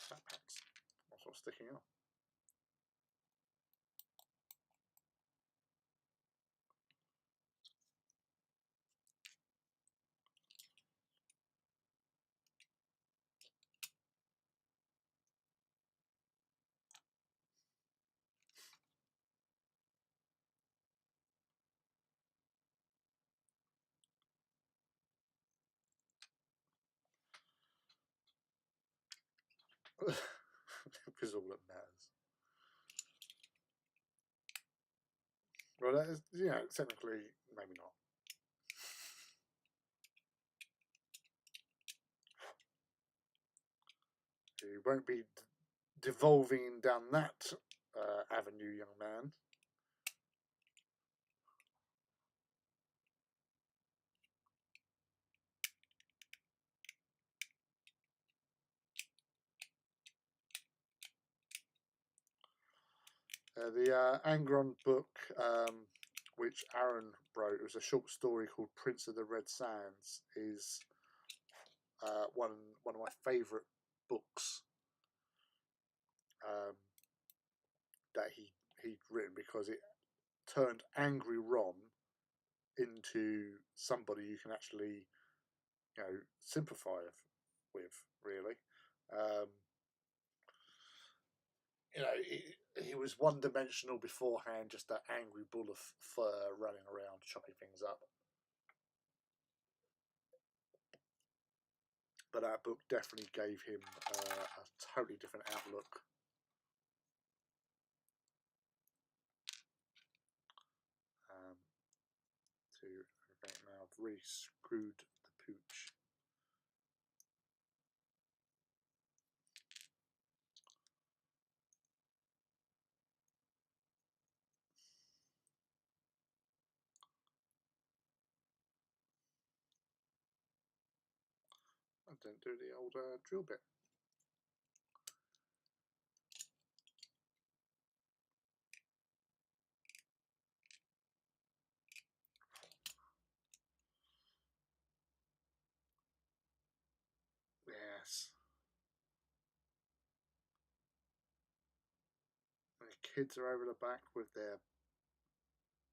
[SPEAKER 1] Fat packs. That's what's sticking out. Because all that matters. Well, that is, technically, maybe not. You won't be devolving down that avenue, young man. The Angron book, which Aaron wrote, it was a short story called Prince of the Red Sands, is one of my favourite books that he'd written, because it turned angry Ron into somebody you can actually sympathise with, really. He was one-dimensional beforehand, just that angry bull of fur running around chopping things up. But that book definitely gave him a totally different outlook. Now I've really screwed the pooch. I didn't do the old drill bit. Yes. The kids are over the back with their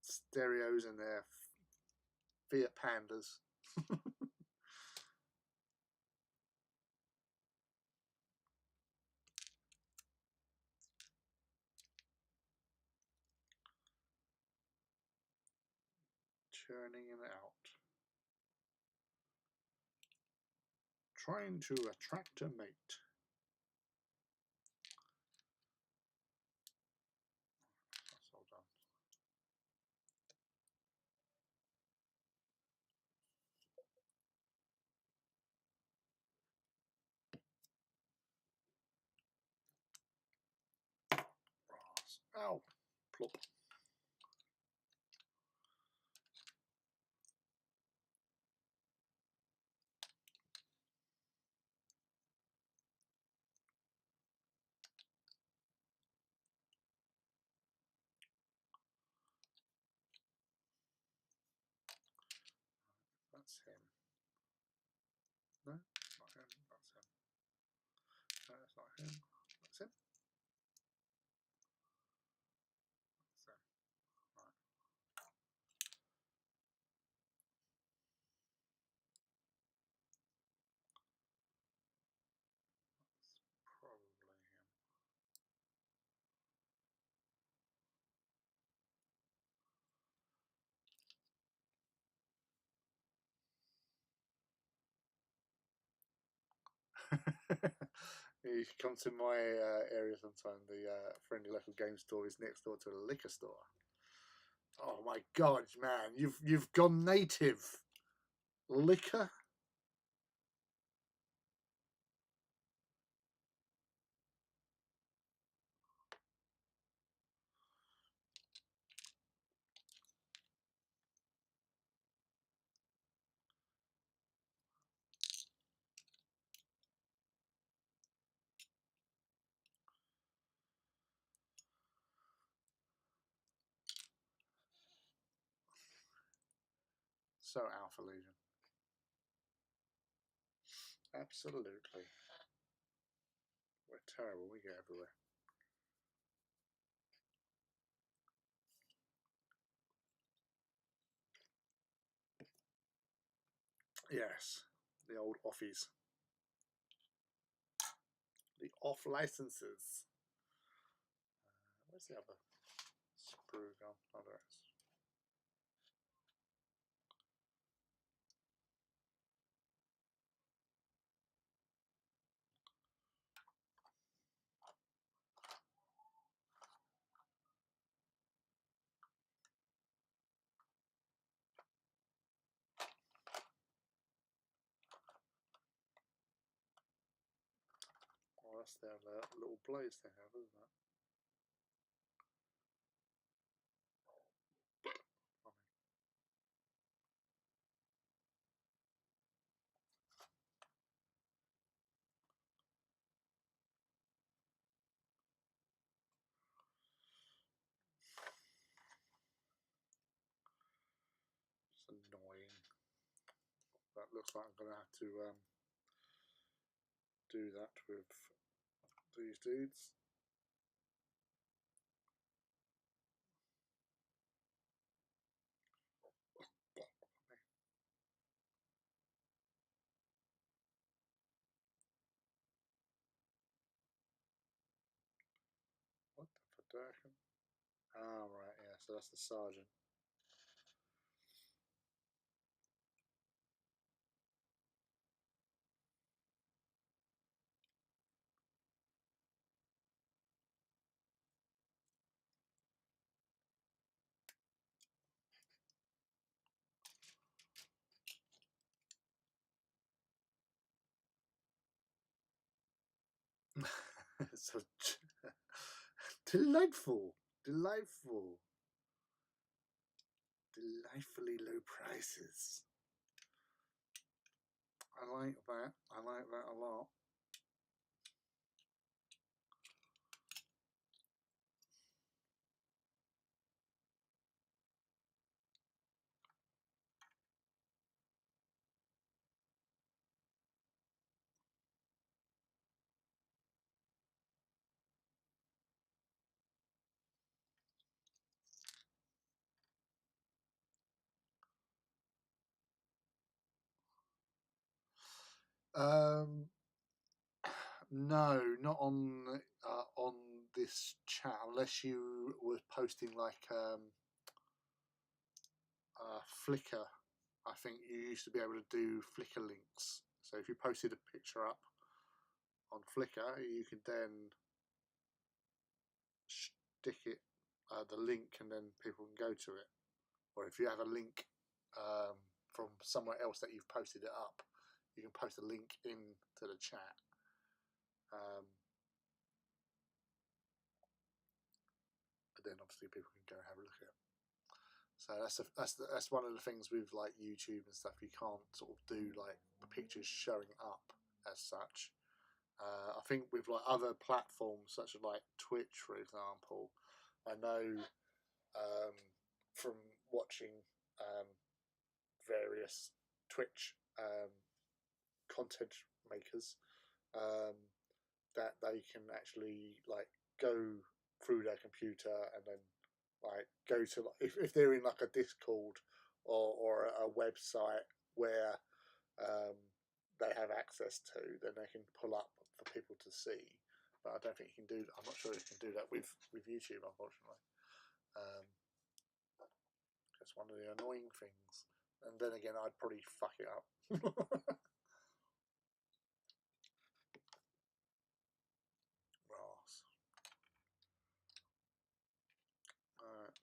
[SPEAKER 1] stereos and their Fiat Pandas. Churning it out. Trying to attract a mate. That's all done. Ow! Plop. That's him. No, not him. That's him. No, that's not him. That's him. That's him. Right. That's probably him. You should come to my area sometime. The friendly local game store is next door to a liquor store. Oh my god, man! You've gone native. Liquor. So Alpha Legion. Absolutely. We're terrible. We get everywhere. Yes, the old offies. The off licenses. Where's the other sprue gone? Oh, there it is. That's their little blades they have, isn't it? It's annoying. That looks like I'm going to have to do that with these dudes. What the federation? Ah, right, yeah, so that's the sergeant. So delightful, delightful, delightfully low prices. I like that. I like that a lot. No, not on this chat, unless you were posting like Flickr. I think you used to be able to do Flickr links. So if you posted a picture up on Flickr, you could then stick it, the link, and then people can go to it. Or if you have a link from somewhere else that you've posted it up, you can post a link into the chat. But then obviously people can go and have a look at it. So that's one of the things with like YouTube and stuff. You can't sort of do like the pictures showing up as such. I think with like other platforms such as like Twitch, for example, I know from watching various Twitch content makers that they can actually like go through their computer and then like go to if they're in like a Discord or a website where they have access to, then they can pull up for people to see. But I don't think you can do. I'm not sure you can do that with YouTube, unfortunately. That's one of the annoying things. And then again, I'd probably fuck it up. Brass. Alright.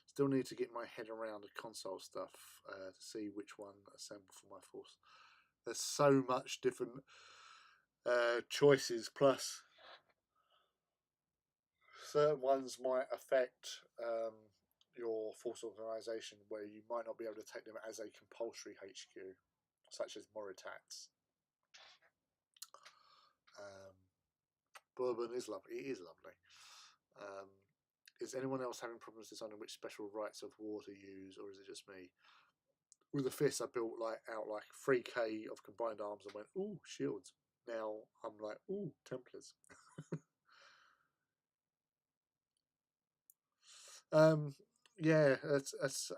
[SPEAKER 1] Still need to get my head around the console stuff to see which one assemble for my force. There's so much different choices, plus certain ones might affect your force organisation where you might not be able to take them as a compulsory HQ, such as Moritats. Bourbon is lovely. It is lovely. Is anyone else having problems deciding which special rights of war to use, or is it just me? With the fists, I built out 3K of combined arms and went, ooh, shields. Now I'm like, ooh, Templars. Yeah, that's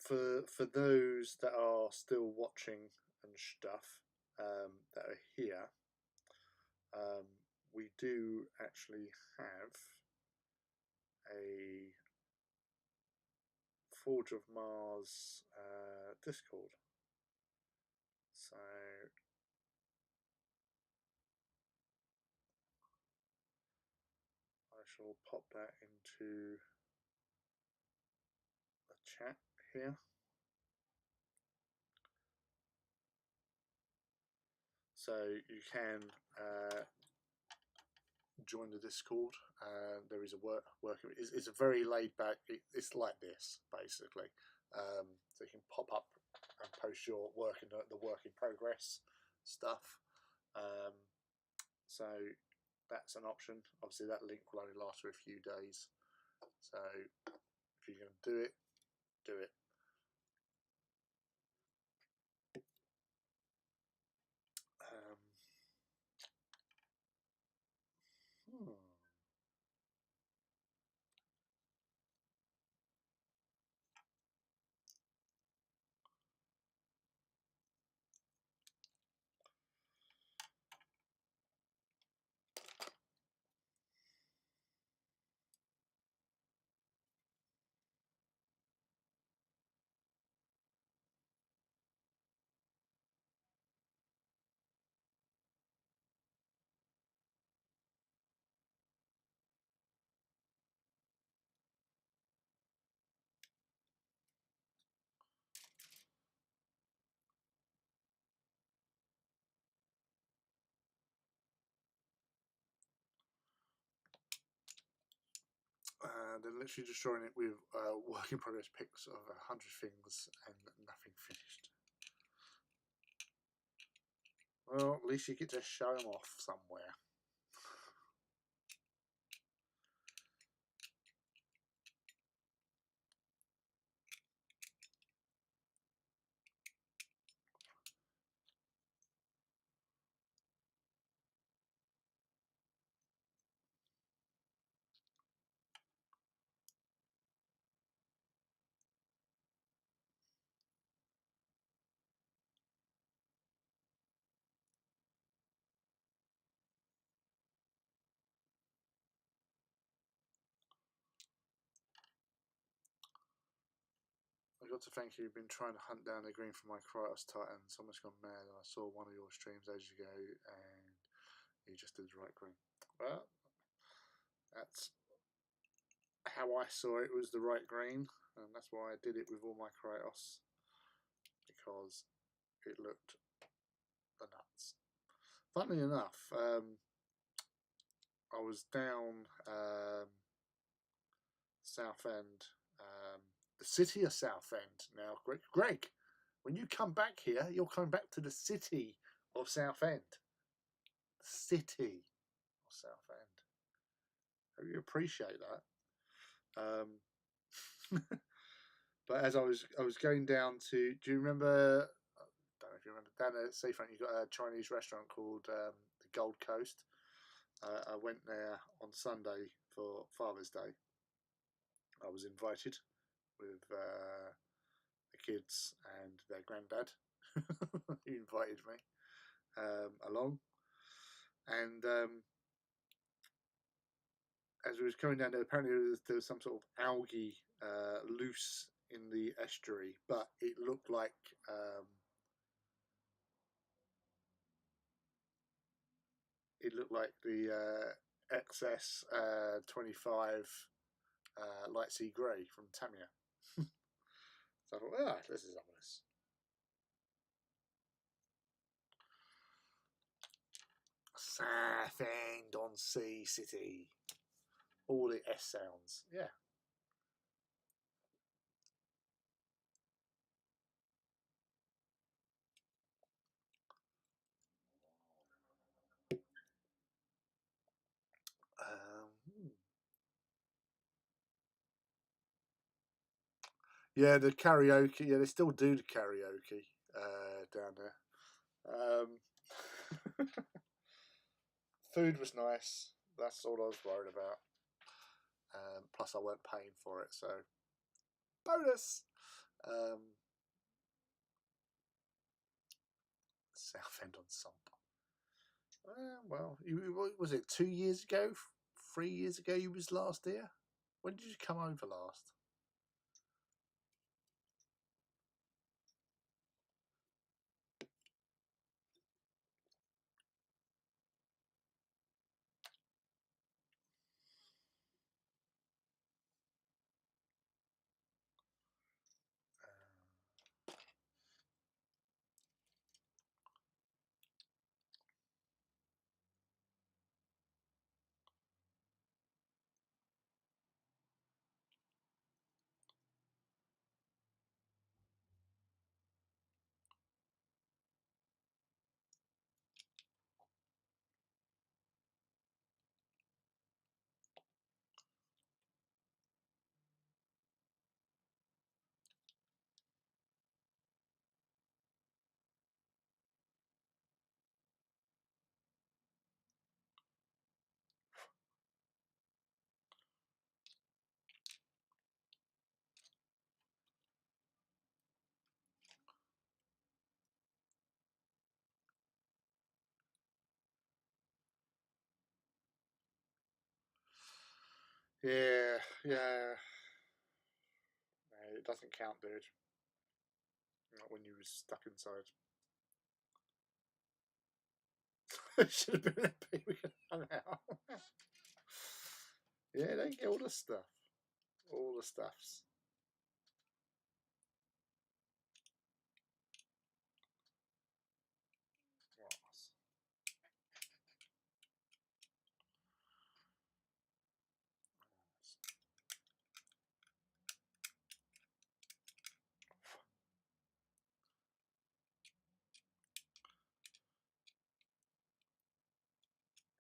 [SPEAKER 1] for those that are still watching and stuff that are here. We do actually have a Forge of Mars Discord. So I shall pop that into the chat here. So you can join the Discord. There is a working. It's a very laid back. It's like this basically. So you can pop up and post your work in the work in progress stuff. So that's an option. Obviously, that link will only last for a few days. So if you're going to do it, do it. They're literally just showing it with work in progress pics of 100 things and nothing finished. Well, at least you get to show them off somewhere. I got to thank you. You've been trying to hunt down the green for my Kratos Titan. Someone's gone mad. I saw one of your streams ages ago, and you just did the right green. Well, that's how I saw it. Was the right green, and that's why I did it with all my Kratos, because it looked the nuts. Funnily enough, I was down Southend, the city of Southend. Now, Greg, when you come back here, you're coming back to the city of Southend. City of Southend. I really appreciate that. But as I was going down to, do you remember? I don't know if you remember down at Seafront. You've got a Chinese restaurant called the Gold Coast. I went there on Sunday for Father's Day. I was invited with the kids and their granddad. He invited me along, and as we was coming down there, apparently there was some sort of algae loose in the estuary, but it looked like the XS 25 light sea grey from Tamiya. So I thought, this is ominous. Southend-on-Sea City. All the S sounds. Yeah. Yeah, the karaoke. Yeah, they still do the karaoke down there. Food was nice. That's all I was worried about. Plus, I weren't paying for it, so bonus. Southend-on-Sump. Well, was it 2 years ago? 3 years ago, you was last here. When did you come over last? Yeah, yeah. It doesn't count, dude. Not when you were stuck inside. It should have been a pig we could hung out. Yeah, they get all the stuff. All the stuffs.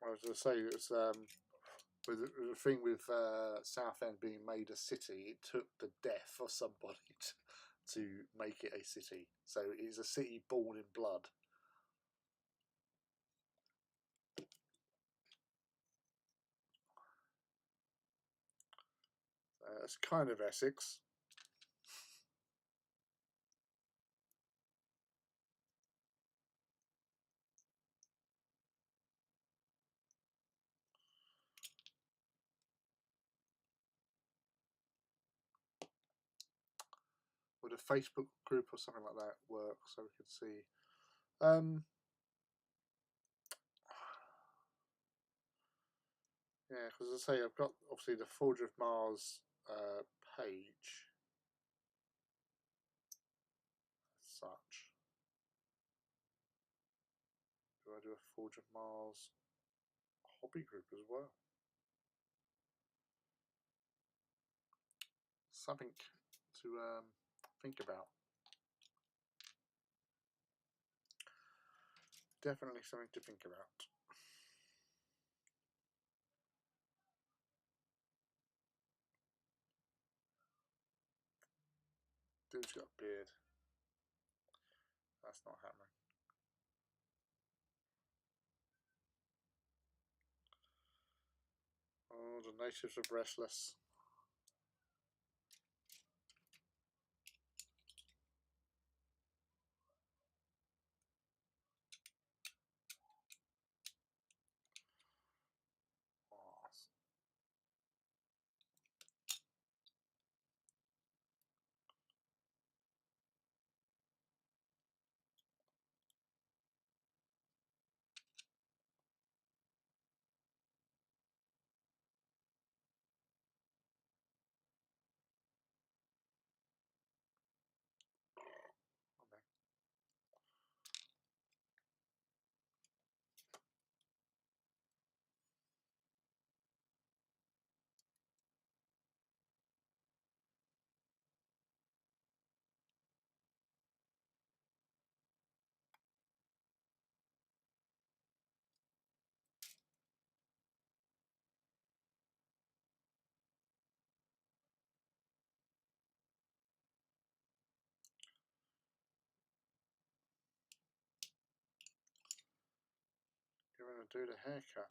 [SPEAKER 1] I was going to say, it's with the thing with Southend being made a city, it took the death of somebody to make it a city. So it's a city born in blood. It's kind of Essex. Would a Facebook group or something like that work so we could see? Yeah, because as I say, I've got obviously the Forge of Mars page as such. Do I do a Forge of Mars hobby group as well? Something to think about. Definitely something to think about. Dude's got a beard. That's not happening. Oh, the natives are restless. You're going to do the haircut.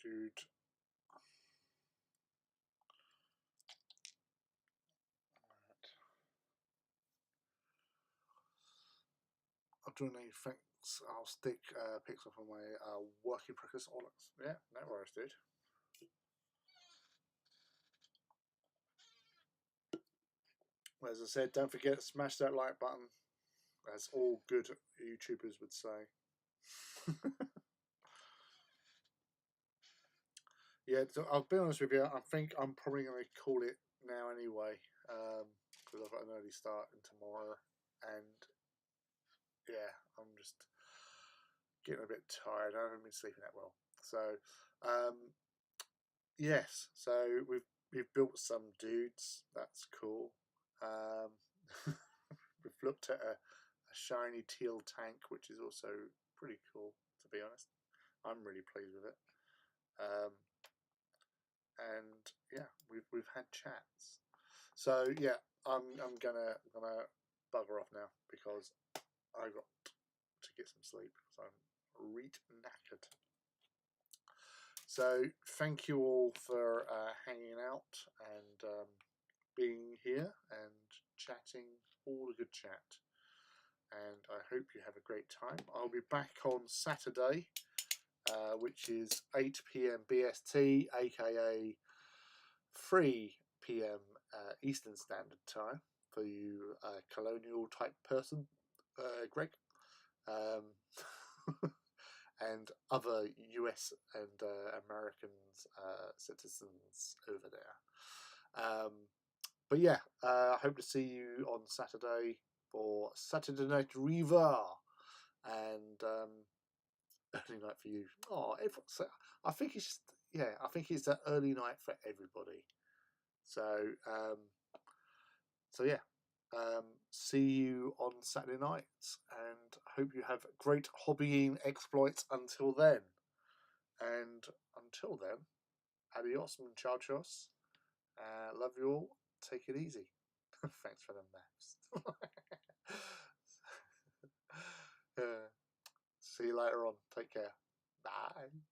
[SPEAKER 1] dude. I'm doing any thanks. I'll stick pics off on my work in progress. Yeah, no worries, dude. As I said, don't forget to smash that like button, as all good YouTubers would say. Yeah, so I'll be honest with you. I think I'm probably going to call it now anyway, because I've got an early start in tomorrow, and yeah, I'm just getting a bit tired. I haven't been sleeping that well, so yes. So we've built some dudes. That's cool. We've looked at a shiny teal tank, which is also pretty cool. To be honest, I'm really pleased with it. And yeah, we've had chats. So yeah, I'm gonna bugger off now because I got to get some sleep. So I'm reet knackered. So thank you all for hanging out and being here and chatting, all the good chat. And I hope you have a great time. I'll be back on Saturday, which is 8 p.m. BST, aka 3 p.m. Eastern Standard Time for you colonial type person, Greg, and other US and Americans citizens over there. But yeah, I hope to see you on Saturday for Saturday Night Reaver and early night for you. Oh, I think it's I think it's an early night for everybody. So yeah, see you on Saturday night, and hope you have great hobbying exploits until then. And until then, adios, muchachos. Love you all. Take it easy. Thanks for the maths. See you later on. Take care. Bye.